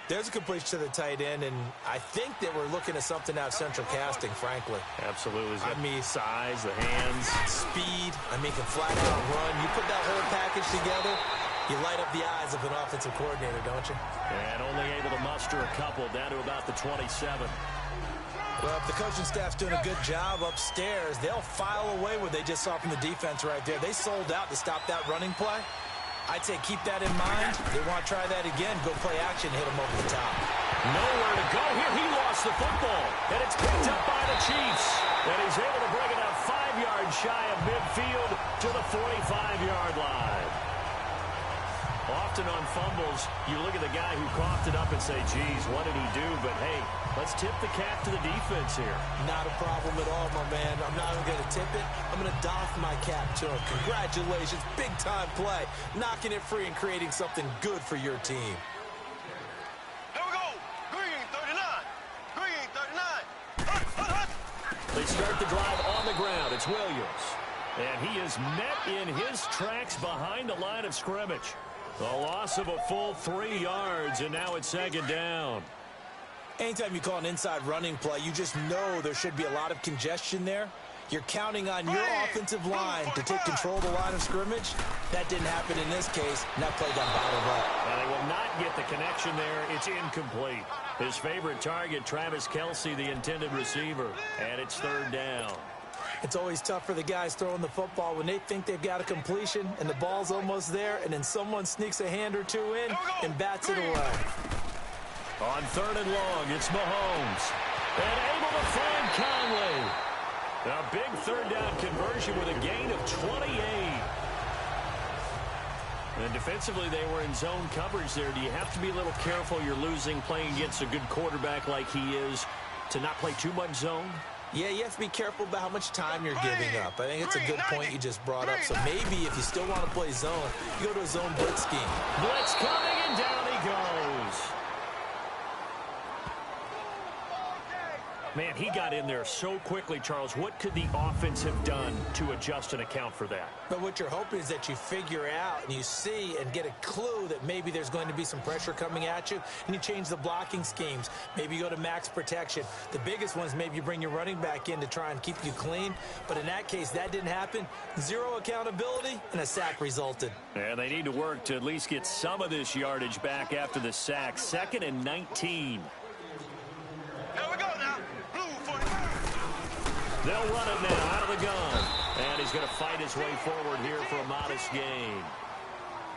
There's a completion to the tight end, and I think that we're looking at something out of central casting, frankly. Absolutely. I mean, size, the hands. Speed. I mean, can flat out run. You put that whole package together, you light up the eyes of an offensive coordinator, don't you? And only able to muster a couple down to about the 27. Well, if the coaching staff's doing a good job upstairs, they'll file away what they just saw from the defense right there. They sold out to stop that running play. I'd say keep that in mind. They want to try that again. Go play action, hit them over the top. Nowhere to go here. He lost the football. And it's picked up by the Chiefs. And he's able to bring it up 5 yards shy of midfield to the 45-yard line. Often on fumbles, you look at the guy who coughed it up and say, geez, what did he do? But, hey, let's tip the cap to the defense here. Not a problem at all, my man. I'm not even going to tip it. I'm going to doff my cap to him. Congratulations. Big-time play. Knocking it free and creating something good for your team. Here we go. Green 39. Green 39. They start the drive on the ground. It's Williams. And he is met in his tracks behind the line of scrimmage. A loss of a full 3 yards, and now it's 2nd down. Anytime you call an inside running play, you just know there should be a lot of congestion there. You're counting on your offensive line to take control of the line of scrimmage. That didn't happen in this case, and that play got bottled up. And they will not get the connection there. It's incomplete. His favorite target, Travis Kelce, the intended receiver, and it's 3rd down. It's always tough for the guys throwing the football when they think they've got a completion and the ball's almost there, and then someone sneaks a hand or two in and bats it away. On 3rd and long, it's Mahomes. And able to find Conley. A big 3rd down conversion with a gain of 28. And defensively, they were in zone coverage there. Do you have to be a little careful? You're losing, playing against a good quarterback like he is, to not play too much zone? Yeah, you have to be careful about how much time you're giving up. I think it's a good point you just brought up. So maybe if you still want to play zone, you go to a zone blitz scheme. Blitz coming, and down he goes. Man, he got in there so quickly, Charles. What could the offense have done to adjust and account for that? But what you're hoping is that you figure out and you see and get a clue that maybe there's going to be some pressure coming at you, and you change the blocking schemes. Maybe you go to max protection. The biggest one is maybe you bring your running back in to try and keep you clean. But in that case, that didn't happen. Zero accountability, and a sack resulted. And they need to work to at least get some of this yardage back after the sack. 2nd and 19. Here we go now. Blue 45. They'll run it now out of the gun. And he's going to fight his way forward here for a modest gain.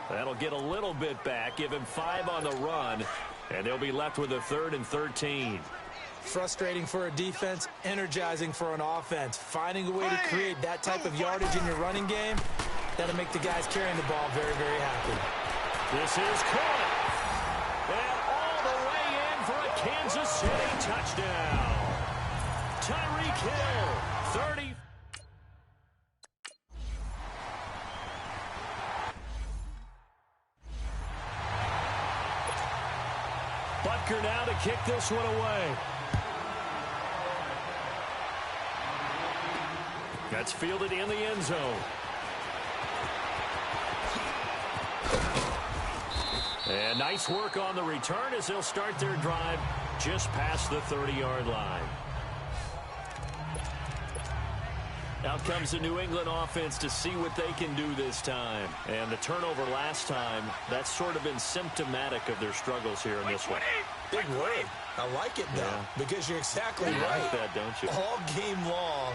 That'll get a little bit back, give him 5 on the run, and they'll be left with a 3rd and 13. Frustrating for a defense, energizing for an offense. Finding a way to create that type of yardage in your running game, that'll make the guys carrying the ball very, very happy. This is caught. And all the way in for a Kansas City touchdown. Tyreek Hill, 30. Butker now to kick this one away. That's fielded in the end zone. And nice work on the return as they'll start their drive just past the 30-yard line. Out comes the New England offense to see what they can do this time. And the turnover last time, that's sort of been symptomatic of their struggles here in this one. Big word. I like it, though, because you're exactly right. You like that, don't you? All game long,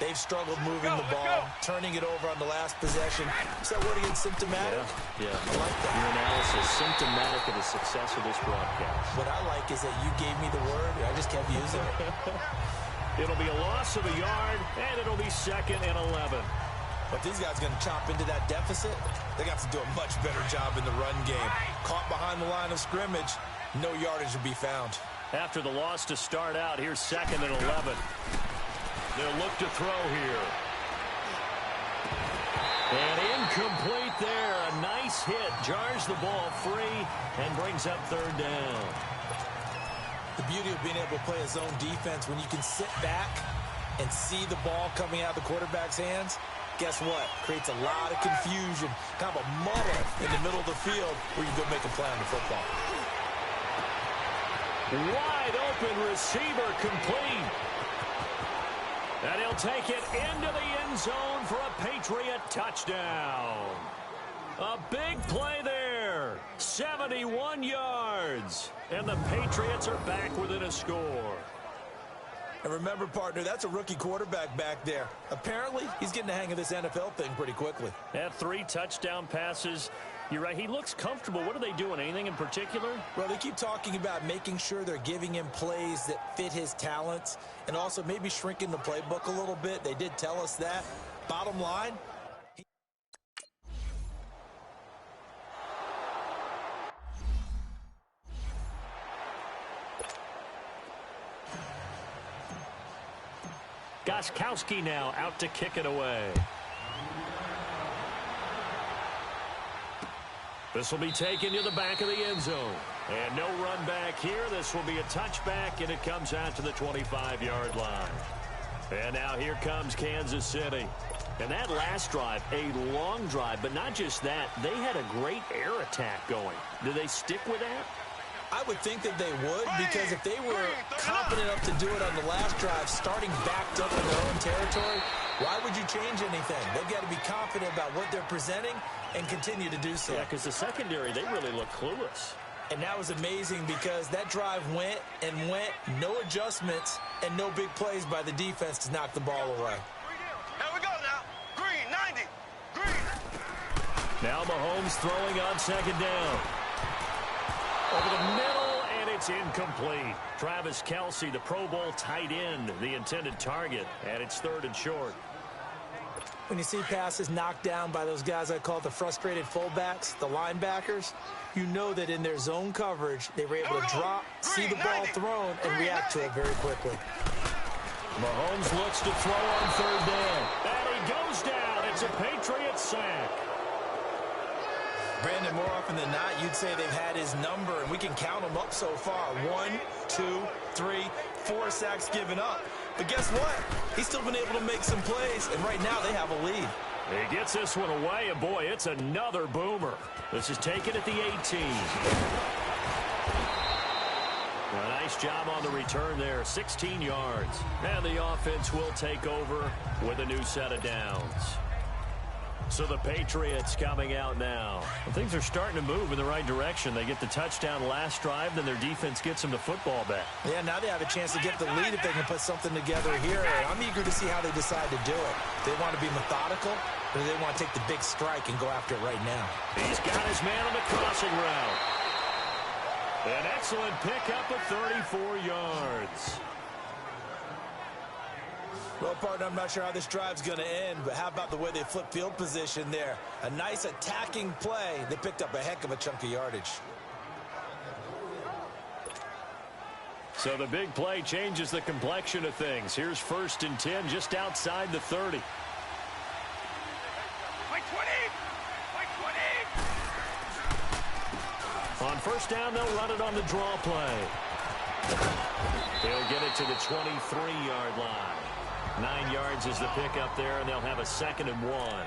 they've struggled moving the ball, turning it over on the last possession. Is that word again, symptomatic? Yeah. I like that. Your analysis, symptomatic of the success of this broadcast. What I like is that you gave me the word, and I just kept using it. It'll be a loss of a yard, and it'll be 2nd and 11. But these guys are going to chop into that deficit. They got to do a much better job in the run game. Caught behind the line of scrimmage, no yardage to be found. After the loss to start out, here's 2nd and 11. They'll look to throw here. And incomplete there. A nice hit. Jars the ball free and brings up 3rd down. The beauty of being able to play a zone defense when you can sit back and see the ball coming out of the quarterback's hands, guess what? Creates a lot of confusion, kind of a muddle in the middle of the field where you go make a play on the football. Wide open receiver complete. And he'll take it into the end zone for a Patriot touchdown. A big play there. 71 yards. And the Patriots are back within a score. And remember, partner, that's a rookie quarterback back there. Apparently, he's getting the hang of this NFL thing pretty quickly. Had 3 touchdown passes. You're right, he looks comfortable. What are they doing? Anything in particular? Well, they keep talking about making sure they're giving him plays that fit his talents and also maybe shrinking the playbook a little bit. They did tell us that. Bottom line, Gostkowski now out to kick it away. This will be taken to the back of the end zone. And no run back here. This will be a touchback, and it comes out to the 25-yard line. And now here comes Kansas City. And that last drive, a long drive, but not just that. They had a great air attack going. Do they stick with that? I would think that they would, because if they were confident enough to do it on the last drive, starting backed up in their own territory, why would you change anything? They've got to be confident about what they're presenting and continue to do so. Yeah, because the secondary, they really look clueless. And that was amazing because that drive went and went, no adjustments, and no big plays by the defense to knock the ball away. Here we go now. Green, 90. Green. Now Mahomes throwing on 2nd down. Over the middle, and it's incomplete. Travis Kelce, the Pro Bowl tight end, the intended target, and it's 3rd and short. When you see passes knocked down by those guys I call the frustrated fullbacks, the linebackers, you know that in their zone coverage, they were able to drop, see the ball thrown, and react to it very quickly. Mahomes looks to throw on 3rd down. And he goes down. It's a Patriots sack. Brandon, more often than not, you'd say they've had his number, and we can count them up so far. 1, 2, 3, 4 sacks given up. But guess what? He's still been able to make some plays, and right now they have a lead. He gets this one away, and boy, it's another boomer. This is taken at the 18. A nice job on the return there, 16 yards. And the offense will take over with a new set of downs. So the Patriots coming out now. Well, things are starting to move in the right direction. They get the touchdown last drive, then their defense gets them the football back. Yeah, now they have a chance to get the lead if they can put something together here. I'm eager to see how they decide to do it. They want to be methodical, or do they want to take the big strike and go after it right now? He's got his man on the crossing route. An excellent pickup of 34 yards. Well, partner, I'm not sure how this drive's going to end, but how about the way they flip field position there? A nice attacking play. They picked up a heck of a chunk of yardage. So the big play changes the complexion of things. Here's 1st and 10 just outside the 30. On 1st down, they'll run it on the draw play. They'll get it to the 23-yard line. 9 yards is the pickup there, and they'll have a 2nd and 1.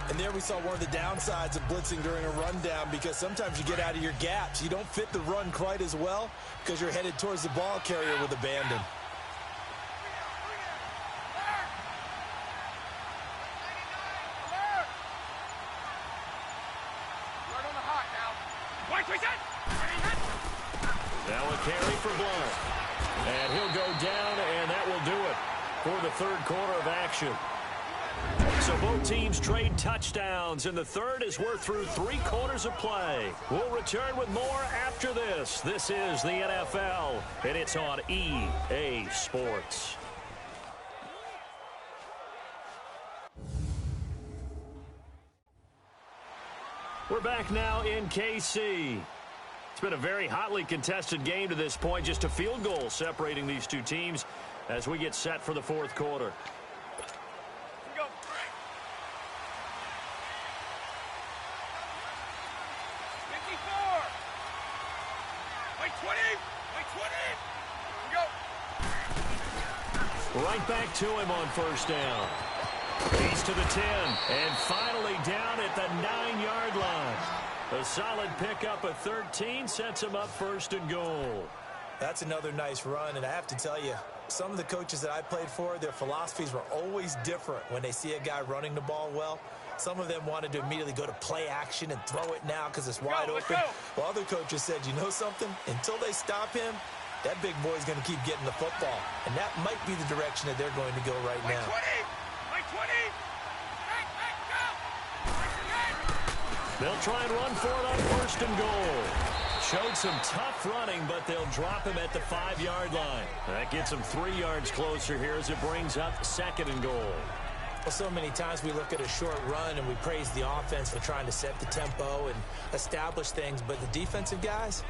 And there we saw one of the downsides of blitzing during a rundown, because sometimes you get out of your gaps. You don't fit the run quite as well because you're headed towards the ball carrier with abandon. Now a carry for Blunt. And he'll go down, and that will do it for the 3rd quarter of action. So both teams trade touchdowns, and the 3rd is we're through 3 quarters of play. We'll return with more after this. This is the NFL, and it's on EA Sports. We're back now in KC. It's been a very hotly contested game to this point. Just a field goal separating these two teams as we get set for the 4th quarter. Right back to him on 1st down. He's to the 10, and finally down at the 9-yard line. A solid pickup of 13 sets him up 1st and goal. That's another nice run, and I have to tell you, some of the coaches that I played for, their philosophies were always different when they see a guy running the ball well. Some of them wanted to immediately go to play action and throw it now because it's wide open. While other coaches said, you know something? Until they stop him, that big boy's going to keep getting the football. And that might be the direction that they're going to go right now. They'll try and run for it on 1st and goal. Showed some tough running, but they'll drop him at the 5-yard line. That gets him 3 yards closer here as it brings up 2nd and goal. Well, so many times we look at a short run and we praise the offense for trying to set the tempo and establish things, but the defensive guys,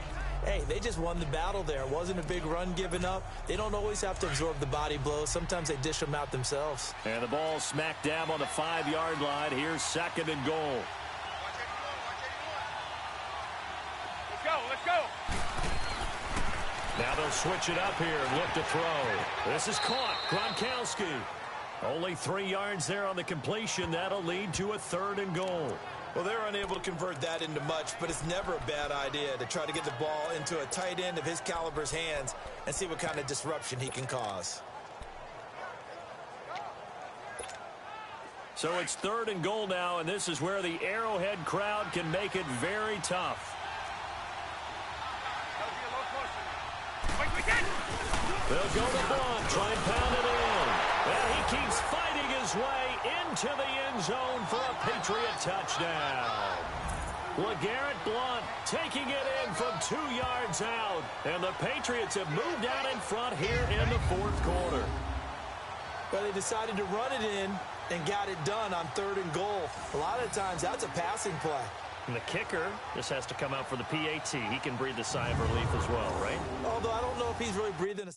hey, they just won the battle there. It wasn't a big run given up. They don't always have to absorb the body blows. Sometimes they dish them out themselves. And the ball smack dab on the 5-yard line. Here's 2nd and goal. Let's go. Now they'll switch it up here and look to throw. This is caught. Gronkowski. Only 3 yards there on the completion. That'll lead to a 3rd and goal. Well, they're unable to convert that into much, but it's never a bad idea to try to get the ball into a tight end of his caliber's hands and see what kind of disruption he can cause. So it's 3rd and goal now, and this is where the Arrowhead crowd can make it very tough. They'll go to Blunt, try and pound it in. And he keeps fighting his way into the end zone for a Patriot touchdown. LeGarrette Blunt taking it in from 2 yards out. And the Patriots have moved out in front here in the 4th quarter. But they decided to run it in and got it done on 3rd and goal. A lot of times that's a passing play. And the kicker just has to come out for the PAT. He can breathe a sigh of relief as well, right? Although I don't know if he's really breathing a...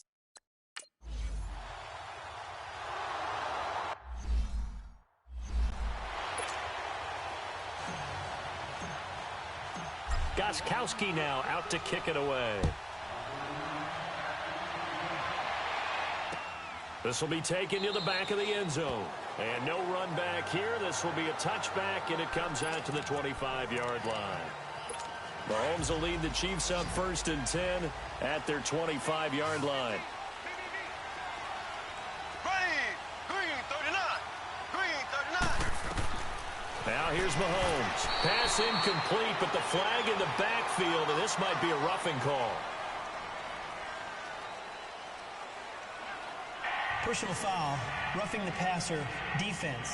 Gostkowski now out to kick it away. This will be taken to the back of the end zone. And no run back here. This will be a touchback, and it comes out to the 25-yard line. Mahomes will lead the Chiefs up 1st and 10 at their 25-yard line. Now here's Mahomes. Pass incomplete, but the flag in the backfield, and this might be a roughing call. Personal foul, roughing the passer, defense.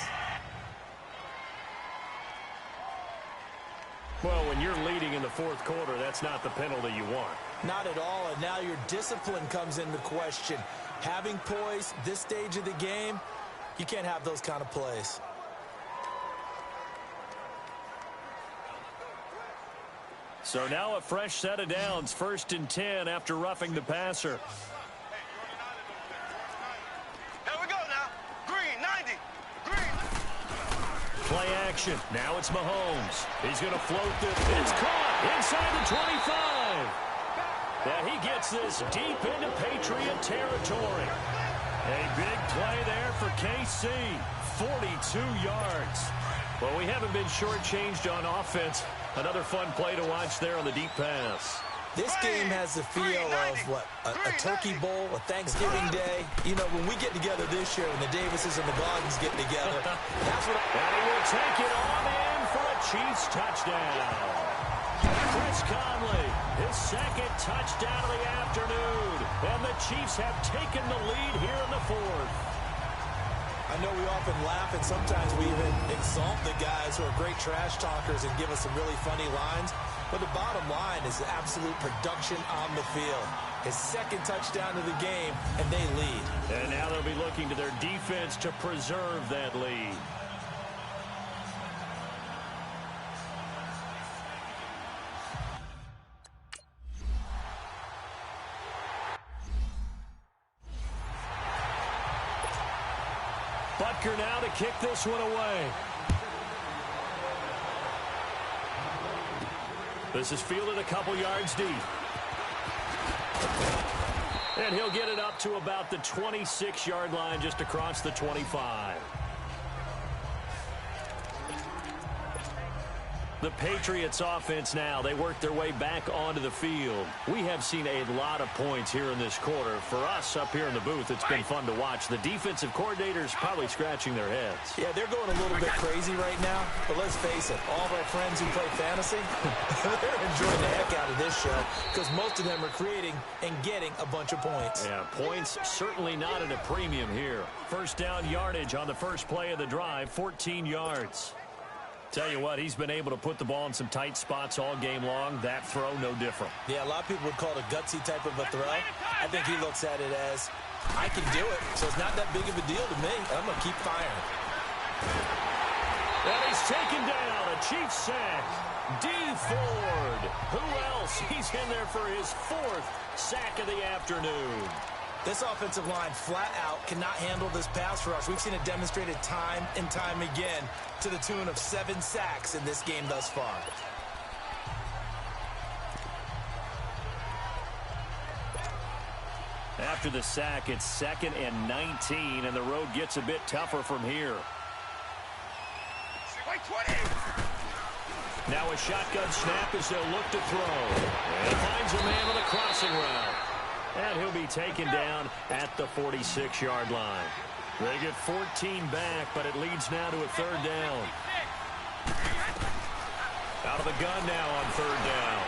Well, when you're leading in the fourth quarter, that's not the penalty you want. Not at all, and now your discipline comes into question. Having poise this stage of the game, you can't have those kind of plays. So now a fresh set of downs, 1st and 10 after roughing the passer. Here we go now. Green, 90. Green. Play action. Now it's Mahomes. He's going to float this. It's caught inside the 25. And he gets this deep into Patriot territory. A big play there for KC. 42 yards. Well, we haven't been shortchanged on offense. Another fun play to watch there on the deep pass. This game has the feel of, what, a turkey bowl, a Thanksgiving day. You know, when we get together this year, when the Davises and the Gardens get together, that's what And he will take it on in for a Chiefs touchdown. Chris Conley, his 2nd touchdown of the afternoon. And the Chiefs have taken the lead here in the 4th. I know we often laugh, and sometimes we even exalt the guys who are great trash talkers and give us some really funny lines. But the bottom line is the absolute production on the field. His 2nd touchdown of the game, and they lead. And now they'll be looking to their defense to preserve that lead. Butker now to kick this one away. This is fielded a couple yards deep. And he'll get it up to about the 26-yard line, just across the 25. The Patriots offense now, they work their way back onto the field. We have seen a lot of points here in this quarter. For us up here in the booth, it's been fun to watch. The defensive coordinators probably scratching their heads. Yeah, they're going a little bit crazy right now. But let's face it, all of our friends who play fantasy, they're enjoying the heck out of this show because most of them are creating and getting a bunch of points. Yeah, points certainly not at a premium here. 1st down yardage on the first play of the drive, 14 yards. Tell you what, he's been able to put the ball in some tight spots all game long. That throw, no different. Yeah, a lot of people would call it a gutsy type of a throw. I think he looks at it as, I can do it, so it's not that big of a deal to me. I'm going to keep firing. And he's taken down, a Chiefs sack. D. Ford. Who else? He's in there for his 4th sack of the afternoon. This offensive line flat out cannot handle this pass rush. We've seen it demonstrated time and time again to the tune of 7 sacks in this game thus far. After the sack, it's 2nd and 19, and the road gets a bit tougher from here. Now a shotgun snap as they'll look to throw. And finds a man on a crossing route. And he'll be taken down at the 46-yard line. They get 14 back, but it leads now to a 3rd down. Out of the gun now on 3rd down.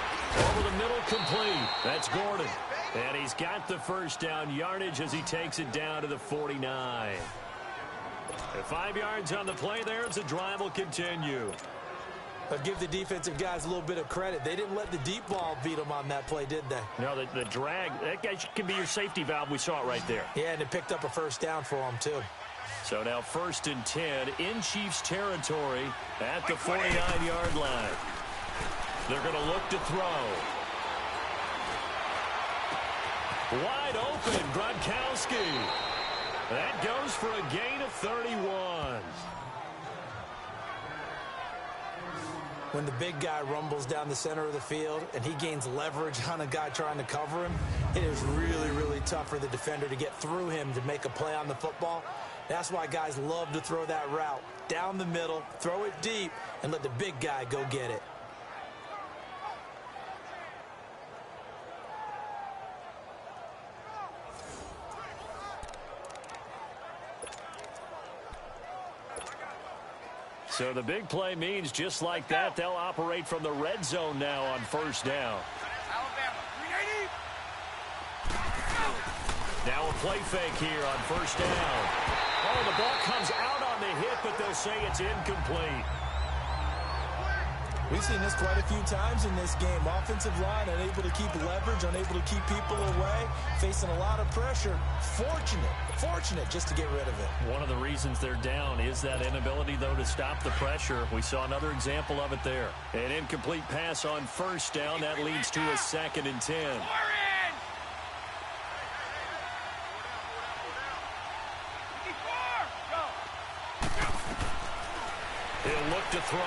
Over the middle, complete. That's Gordon. And he's got the 1st down yardage as he takes it down to the 49. 5 yards on the play there as the drive will continue. But give the defensive guys a little bit of credit. They didn't let the deep ball beat them on that play, did they? No, the drag, that guy can be your safety valve. We saw it right there. Yeah, and it picked up a 1st down for them, too. So now 1st and 10 in Chiefs territory at the 49-yard line. They're going to look to throw. Wide open, Gronkowski. That goes for a gain of 31. When the big guy rumbles down the center of the field and he gains leverage on a guy trying to cover him, it is really, really tough for the defender to get through him to make a play on the football. That's why guys love to throw that route. Down the middle, throw it deep, and let the big guy go get it. So the big play means just like that, they'll operate from the red zone now on 1st down. Now a play fake here on 1st down. Oh, the ball comes out on the hit, but they'll say it's incomplete. We've seen this quite a few times in this game. Offensive line unable to keep leverage, unable to keep people away, facing a lot of pressure. Fortunate just to get rid of it. One of the reasons they're down is that inability, though, to stop the pressure. We saw another example of it there. An incomplete pass on first down. That leads to a 2nd and 10. He'll look to throw.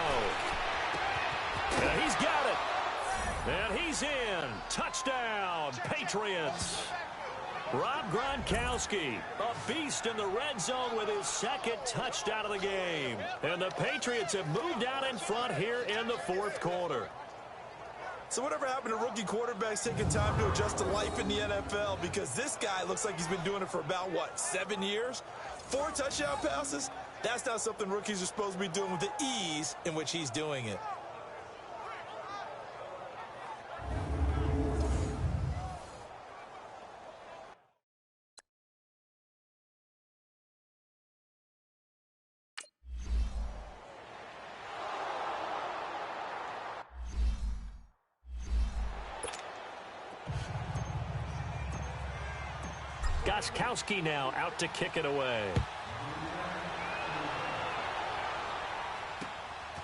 And he's got it. And he's in. Touchdown, Patriots. Rob Gronkowski, a beast in the red zone with his 2nd touchdown of the game. And the Patriots have moved out in front here in the 4th quarter. So whatever happened to rookie quarterbacks taking time to adjust to life in the NFL? Because this guy looks like he's been doing it for about, 7 years? 4 touchdown passes? That's not something rookies are supposed to be doing with the ease in which he's doing it. Gronkowski now out to kick it away.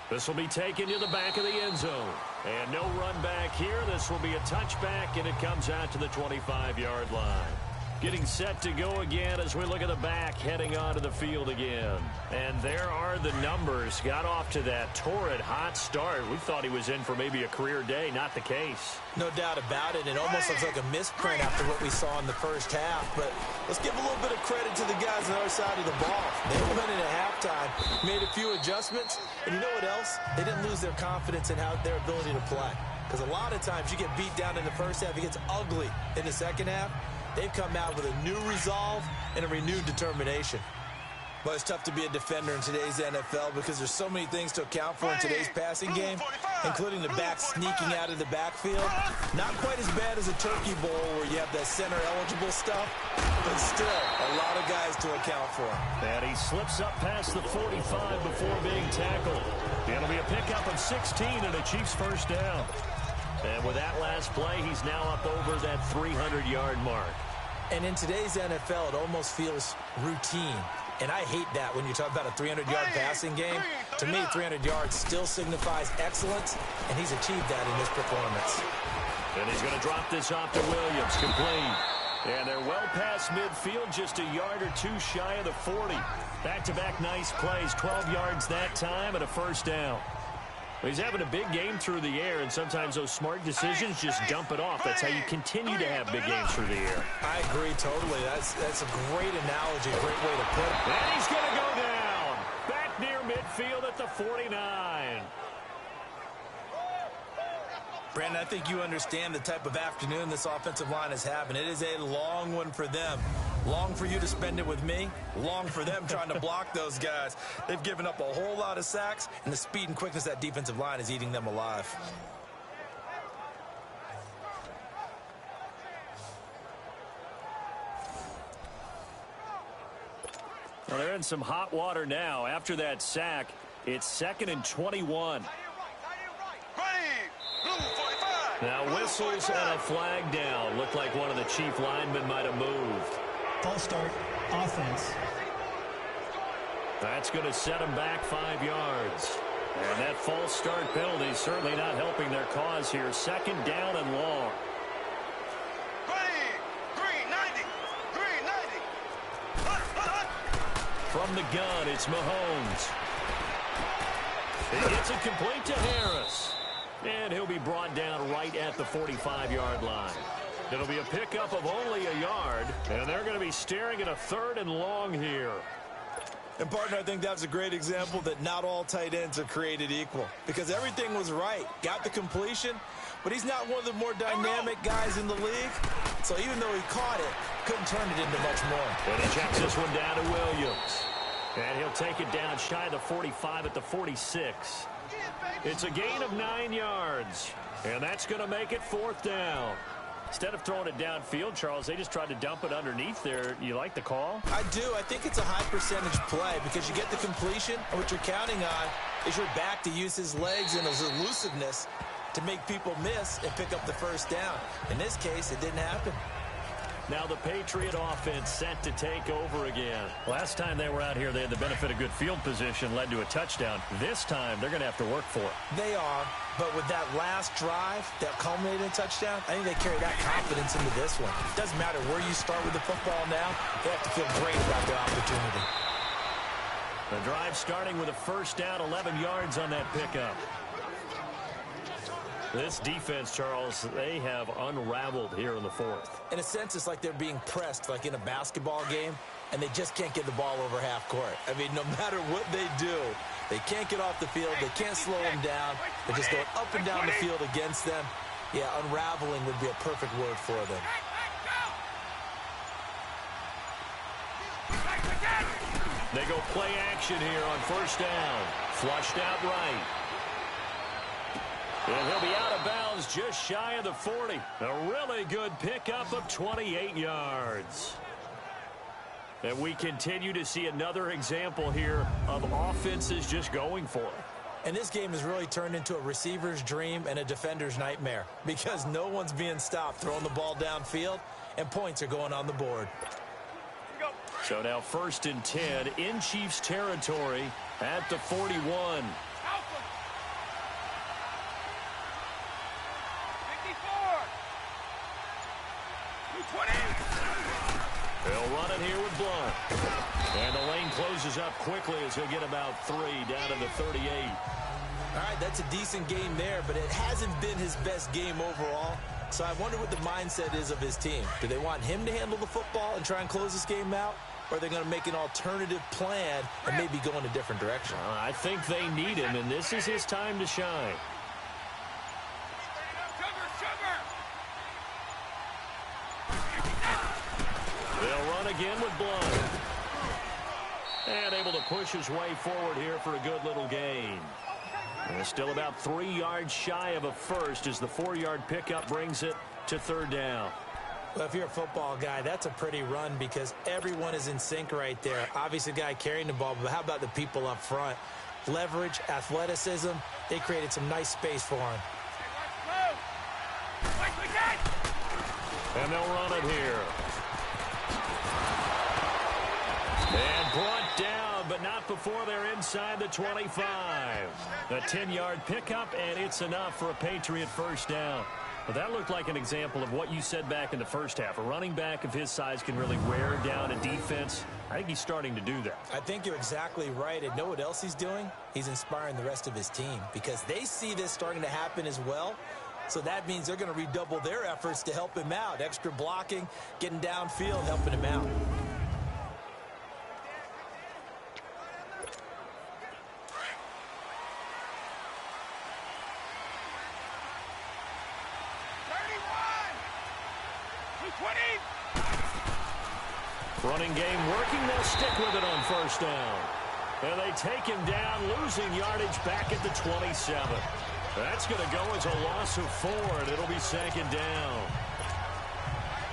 This will be taken to the back of the end zone. And no run back here. This will be a touchback, and it comes out to the 25-yard line. Getting set to go again as we look at the back, heading onto the field again. And there are the numbers. Got off to that torrid hot start. We thought he was in for maybe a career day. Not the case. No doubt about it. It almost looks like a misprint after what we saw in the first half. But let's give a little bit of credit to the guys on the other side of the ball. They went in at halftime, made a few adjustments. And you know what else? They didn't lose their confidence in their ability to play. Because a lot of times you get beat down in the first half. It gets ugly in the second half. They've come out with a new resolve and a renewed determination. But it's tough to be a defender in today's NFL because there's so many things to account for in today's passing game, including the back sneaking out of the backfield. Not quite as bad as a turkey bowl where you have that center-eligible stuff, but still a lot of guys to account for. And he slips up past the 45 before being tackled. It'll be a pickup of 16 and a Chiefs first down. And with that last play, he's now up over that 300-yard mark. And in today's NFL, it almost feels routine. And I hate that when you talk about a 300-yard passing game. To me, 300 yards still signifies excellence, and he's achieved that in this performance. And he's going to drop this off to Williams, complete. And they're well past midfield, just a yard or two shy of the 40. Back-to-back nice plays, 12 yards that time and a first down. He's having a big game through the air, and sometimes those smart decisions just dump it off. That's how you continue to have big games through the air. I agree totally. That's a great analogy, great way to put it. And he's going to go down. Back near midfield at the 49. Brandon, I think you understand the type of afternoon this offensive line is having. It is a long one for them. Long for you to spend it with me. Long for them trying to block those guys. They've given up a whole lot of sacks, and the speed and quickness of that defensive line is eating them alive. Well, they're in some hot water now. After that sack, it's 2nd and 21. Now whistles and a flag down. Looked like one of the Chief linemen might have moved. False start, offense. That's going to set them back 5 yards. And that false start penalty is certainly not helping their cause here. 2nd down and long. From the gun, it's Mahomes. He gets it complete to Harris. And he'll be brought down right at the 45-yard line. It'll be a pickup of only a yard, and they're going to be staring at a 3rd and long here. And, partner, I think that's a great example that not all tight ends are created equal. Because everything was right. Got the completion, but he's not one of the more dynamic guys in the league. So even though he caught it, couldn't turn it into much more. And he checks this one down to Williams. And he'll take it down shy of the 45 at the 46. It's a gain of 9 yards. And that's going to make it 4th down. Instead of throwing it downfield, Charles, they just tried to dump it underneath there. You like the call? I do. I think it's a high percentage play because you get the completion, and what you're counting on is your back to use his legs and his elusiveness to make people miss and pick up the first down. In this case, it didn't happen. Now the Patriot offense set to take over again. Last time they were out here, they had the benefit of good field position, led to a touchdown. This time, they're going to have to work for it. They are, but with that last drive that culminated in a touchdown, I think they carry that confidence into this one. It doesn't matter where you start with the football now. They have to feel great about their opportunity. The drive starting with a first down, 11 yards on that pickup. This defense, Charles, they have unraveled here in the fourth. In a sense, it's like they're being pressed like in a basketball game, and they just can't get the ball over half court. I mean, no matter what they do, they can't get off the field. They can't slow them down. They're just going up and down the field against them. Yeah, unraveling would be a perfect word for them. They go play action here on first down. Flushed out right. And he'll be out of bounds just shy of the 40. A really good pickup of 28 yards. And we continue to see another example here of offenses just going for it. And this game has really turned into a receiver's dream and a defender's nightmare because no one's being stopped throwing the ball downfield, and points are going on the board. So now 1st and 10 in Chiefs territory at the 41. They'll run it here with Blunt. And the lane closes up quickly as he'll get about 3 down to the 38. All right, that's a decent game there, but it hasn't been his best game overall. So I wonder what the mindset is of his team. Do they want him to handle the football and try and close this game out? Or are they going to make an alternative plan and maybe go in a different direction? I think they need him, and this is his time to shine. They'll run again with Blunt. And able to push his way forward here for a good little gain. And still about 3 yards shy of a first as the 4-yard pickup brings it to 3rd down. Well, if you're a football guy, that's a pretty run because everyone is in sync right there. Obviously, the guy carrying the ball, but how about the people up front? Leverage, athleticism, they created some nice space for him. And they'll run it here. And brought down, but not before they're inside the 25. A 10-yard pickup, and it's enough for a Patriot first down. But that looked like an example of what you said back in the first half. A running back of his size can really wear down a defense. I think he's starting to do that. I think you're exactly right. And know what else he's doing? He's inspiring the rest of his team because they see this starting to happen as well. So that means they're going to redouble their efforts to help him out. Extra blocking, getting downfield, helping him out. Running game working. They'll stick with it on first down. And they take him down, losing yardage back at the 27. That's going to go as a loss of 4, and it'll be 2nd down.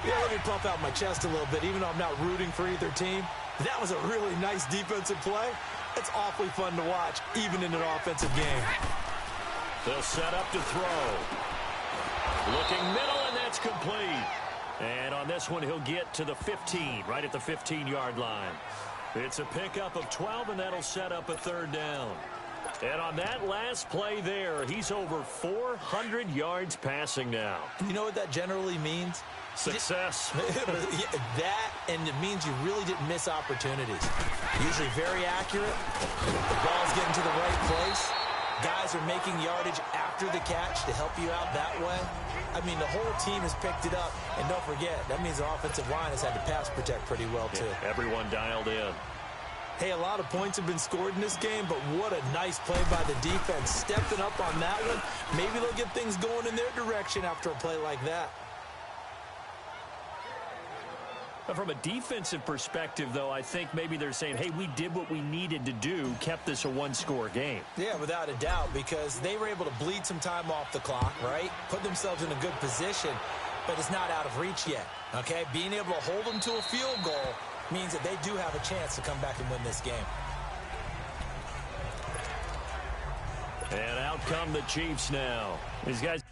Yeah, let me puff out my chest a little bit, even though I'm not rooting for either team. That was a really nice defensive play. It's awfully fun to watch, even in an offensive game. They'll set up to throw. Looking middle, and that's complete. And on this one, he'll get to the 15, right at the 15-yard line. It's a pickup of 12, and that'll set up a 3rd down. And on that last play there, he's over 400 yards passing now. You know what that generally means? Success. That, and it means you really didn't miss opportunities. Usually very accurate. The ball's getting to the right place. Guys are making yardage after the catch to help you out that way. I mean, the whole team has picked it up. And don't forget, that means the offensive line has had to pass protect pretty well, too. Yeah, everyone dialed in. Hey, a lot of points have been scored in this game, but what a nice play by the defense. Stepping up on that one, maybe they'll get things going in their direction after a play like that. But from a defensive perspective, though, I think maybe they're saying, hey, we did what we needed to do, kept this a one-score game. Yeah, without a doubt, because they were able to bleed some time off the clock, right? Put themselves in a good position. but it's not out of reach yet, okay? Being able to hold them to a field goal means that they do have a chance to come back and win this game. And out come the Chiefs now. These guys...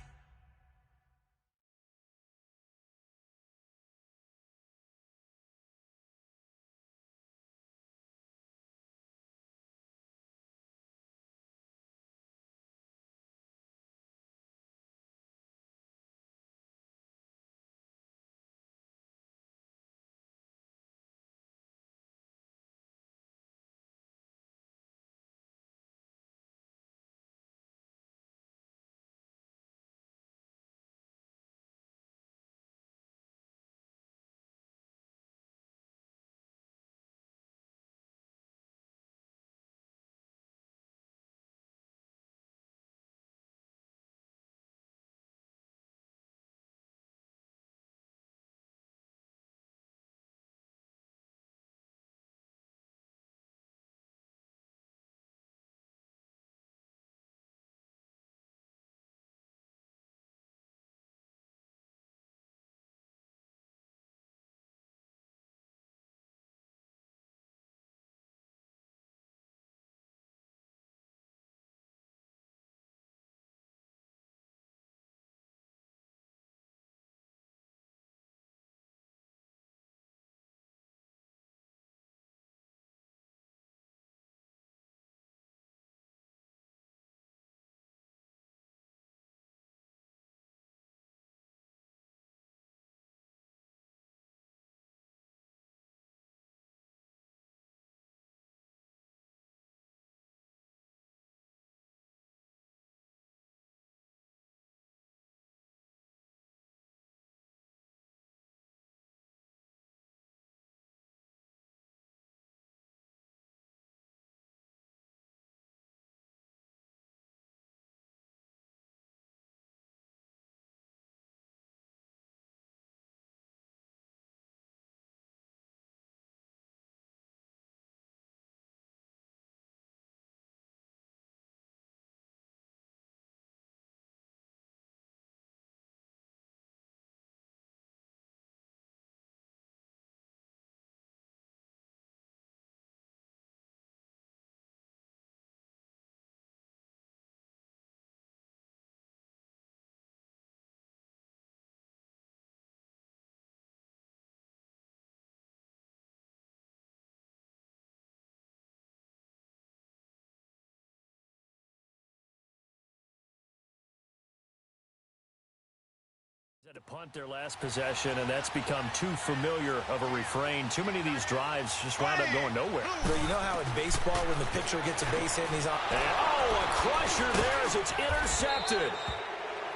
Had to punt their last possession, and that's become too familiar of a refrain. Too many of these drives just wound up going nowhere. But you know how in baseball when the pitcher gets a base hit and he's on... And, oh, a crusher there as it's intercepted.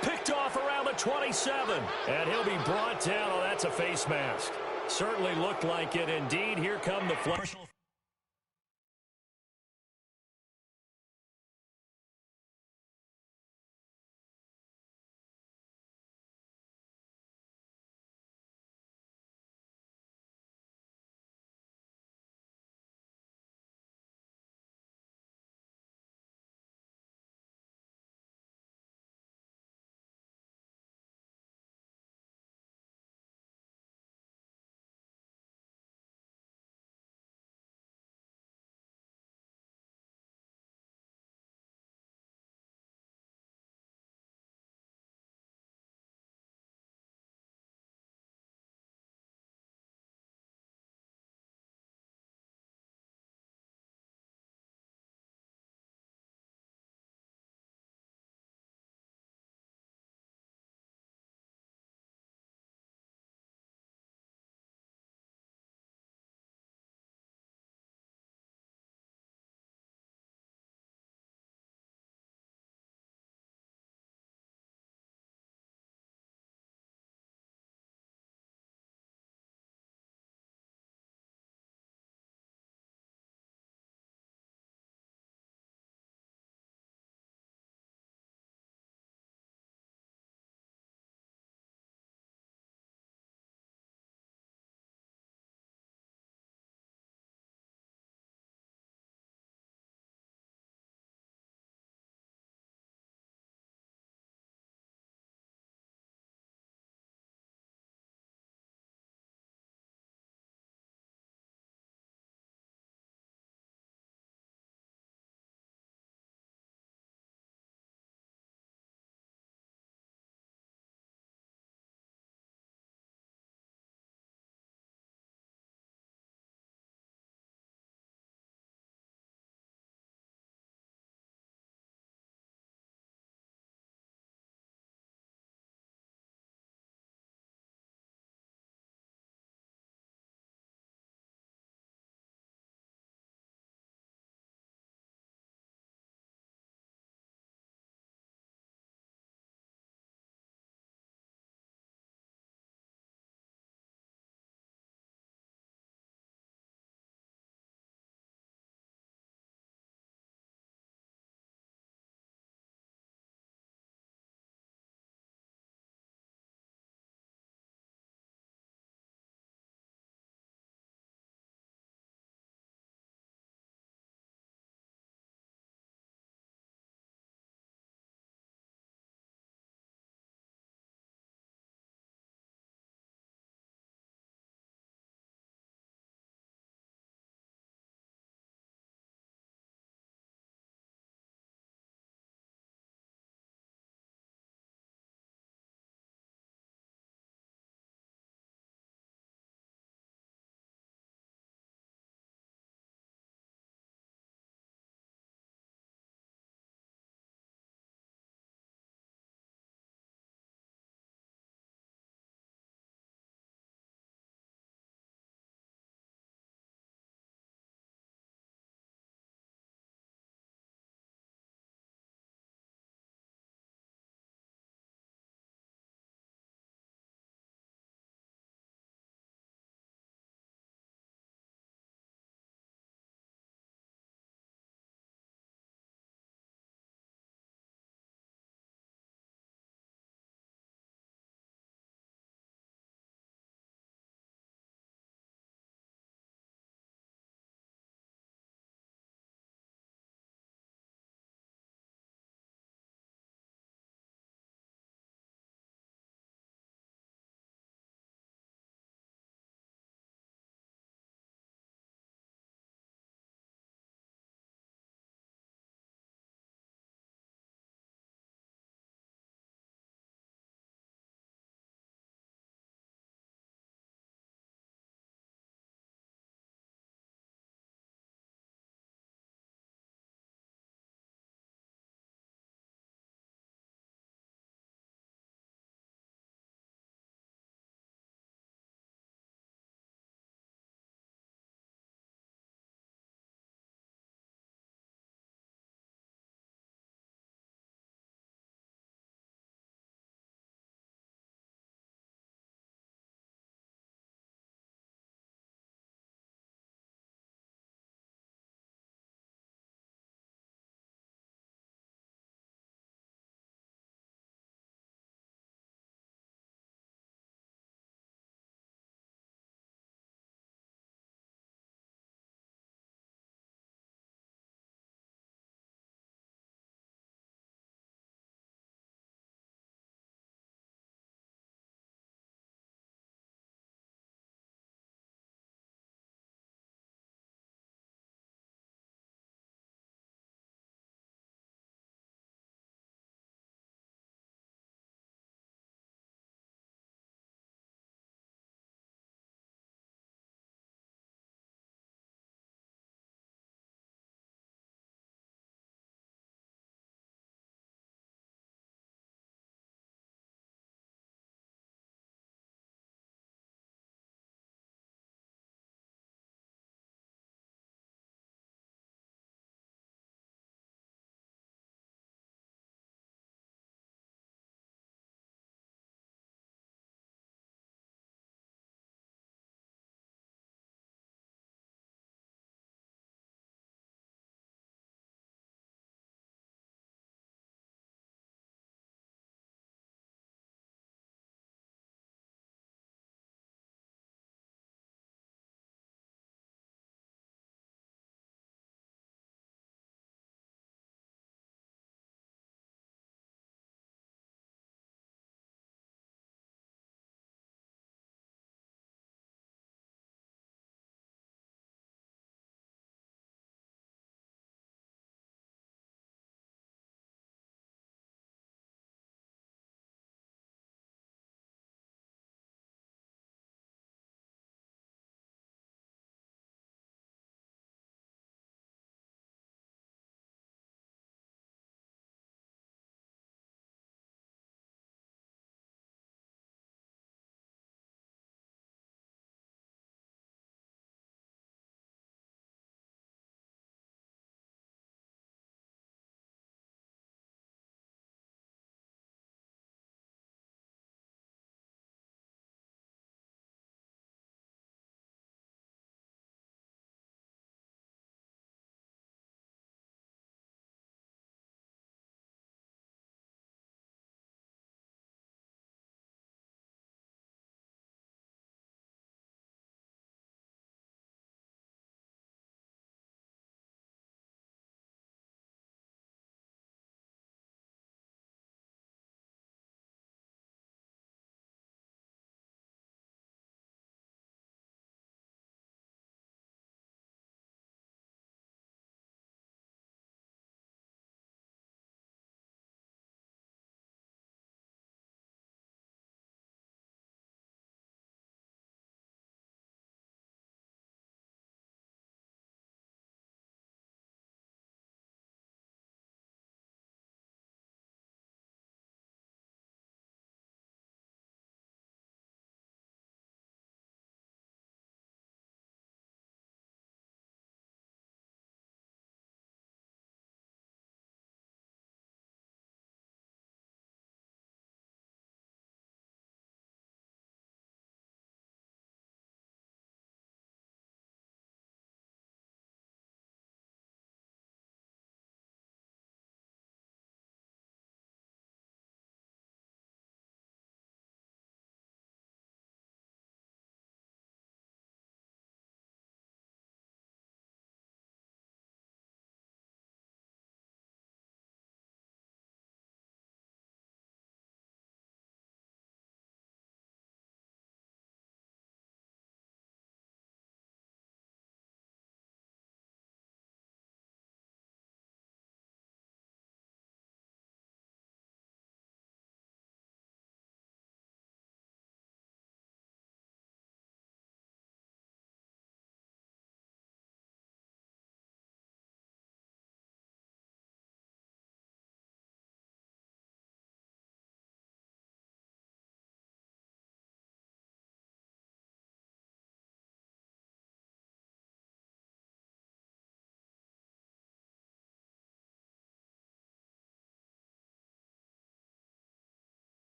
Picked off around the 27. And he'll be brought down. Oh, that's a face mask. Certainly looked like it. Indeed, here come the flush.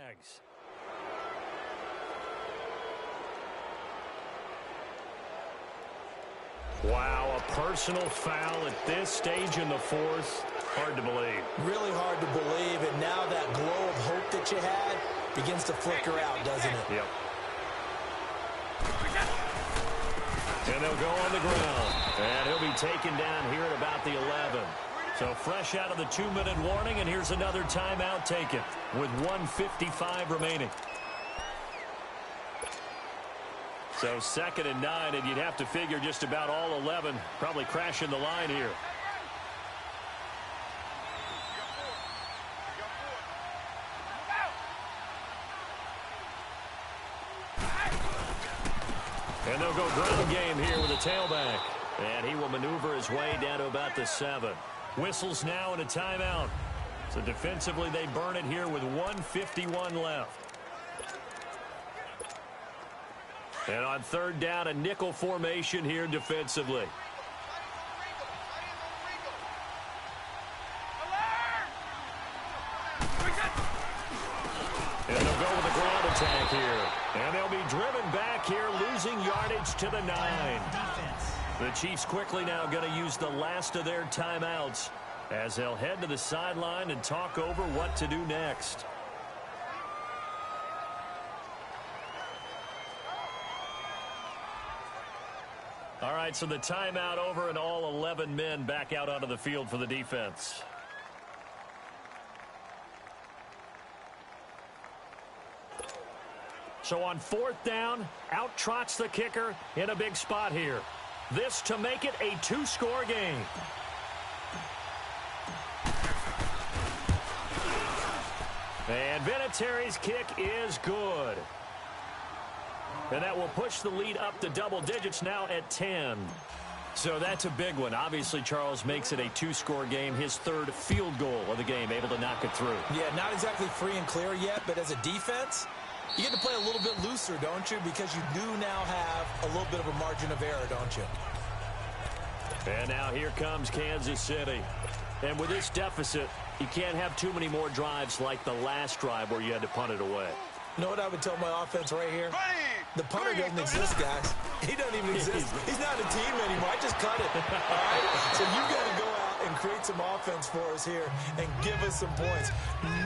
Jags. Wow, a personal foul at this stage in the fourth. Hard to believe. Really hard to believe, and now that glow of hope that you had begins to flicker out, doesn't it? Yep. And they'll go on the ground. And he'll be taken down here at about the 11. So fresh out of the 2-minute warning, and here's another timeout taken with 1:55 remaining. So 2nd and 9, and you'd have to figure just about all 11 probably crashing the line here. And they'll go ground game here with a tailback. And he will maneuver his way down to about the 7. Whistles now and a timeout. So defensively they burn it here with 1:51 left. And on 3rd down, a nickel formation here defensively. And they'll go with a ground attack here. And they'll be driven back here, losing yardage to the 9. The Chiefs quickly now going to use the last of their timeouts as they'll head to the sideline and talk over what to do next. All right, so the timeout over and all 11 men back out onto the field for the defense. So on 4th down, out trots the kicker in a big spot here. This to make it a 2-score game. And Vinatieri's kick is good. And that will push the lead up to double digits now at 10. So that's a big one. Obviously, Charles makes it a 2-score game. His 3rd field goal of the game, able to knock it through. Yeah, not exactly free and clear yet, but as a defense, you get to play a little bit looser, don't you? Because you do now have a little bit of a margin of error, don't you? And now here comes Kansas City. And with this deficit, you can't have too many more drives like the last drive where you had to punt it away. You know what I would tell my offense right here? The punter doesn't exist, guys. He doesn't even exist. He's not a team anymore. I just cut it. All right? So you've got to go out and create some offense for us here and give us some points.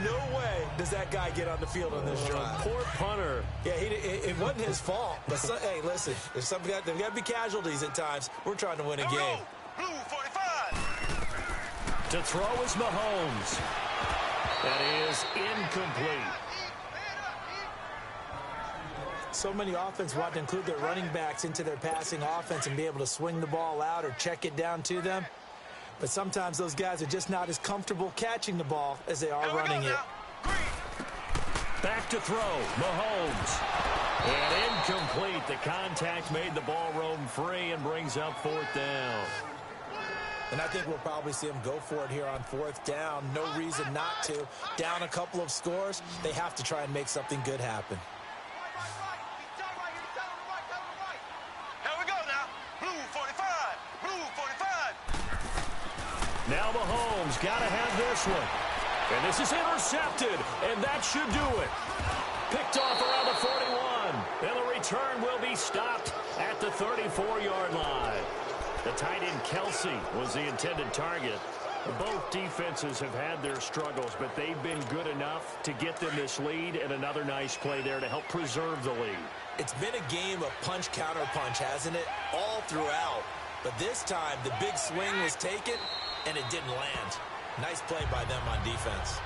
No way does that guy get on the field on this drive. Poor punter. Yeah, it wasn't his fault. But hey, listen, there's there got to be casualties at times. We're trying to win a game. Blue 45. To throw is Mahomes. That is incomplete. So many offense want to include their running backs into their passing offense and be able to swing the ball out or check it down to them. But sometimes those guys are just not as comfortable catching the ball as they are running it. Back to throw, Mahomes. And incomplete. The contact made the ball roam free and brings up 4th down. And I think we'll probably see them go for it here on 4th down. No reason not to. Down a couple of scores, they have to try and make something good happen. Now Mahomes got to have this one. And this is intercepted, and that should do it. Picked off around the 41. And the return will be stopped at the 34-yard line. The tight end Kelsey was the intended target. Both defenses have had their struggles, but they've been good enough to get them this lead, and another nice play there to help preserve the lead. It's been a game of punch-counter-punch, hasn't it? All throughout. But this time, the big swing was taken, and it didn't land. Nice play by them on defense.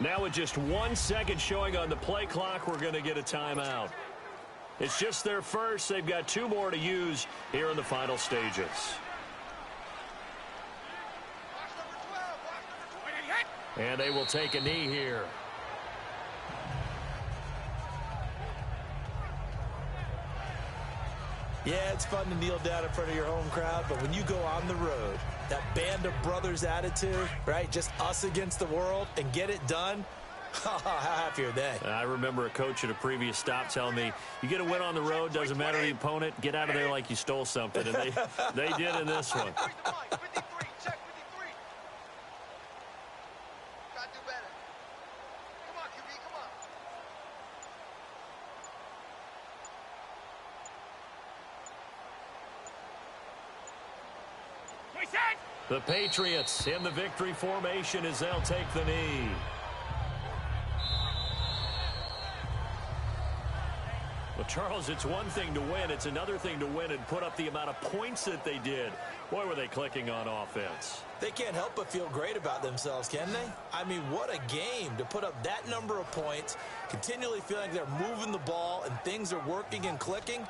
Now with just 1 second showing on the play clock, we're going to get a timeout. It's just their first. They've got 2 more to use here in the final stages. And they will take a knee here. Yeah, it's fun to kneel down in front of your home crowd, but when you go on the road, that band of brothers attitude, right? Just us against the world and get it done. How happy are they? I remember a coach at a previous stop telling me, you get a win on the road, doesn't matter the opponent, get out of there like you stole something. And they did in this one. The Patriots in the victory formation as they'll take the knee. Well, Charles, it's one thing to win. It's another thing to win and put up the amount of points that they did. Boy, were they clicking on offense. They can't help but feel great about themselves, can they? I mean, what a game to put up that number of points, continually feeling they're moving the ball and things are working and clicking.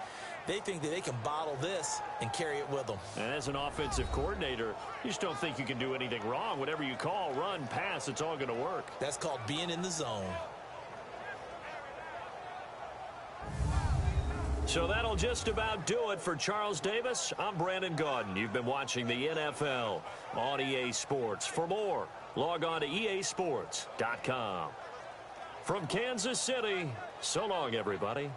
They think that they can bottle this and carry it with them. And as an offensive coordinator, you just don't think you can do anything wrong. Whatever you call, run, pass, it's all going to work. That's called being in the zone. So that'll just about do it for Charles Davis. I'm Brandon Gaudin. You've been watching the NFL on EA Sports. For more, log on to easports.com. From Kansas City, so long, everybody.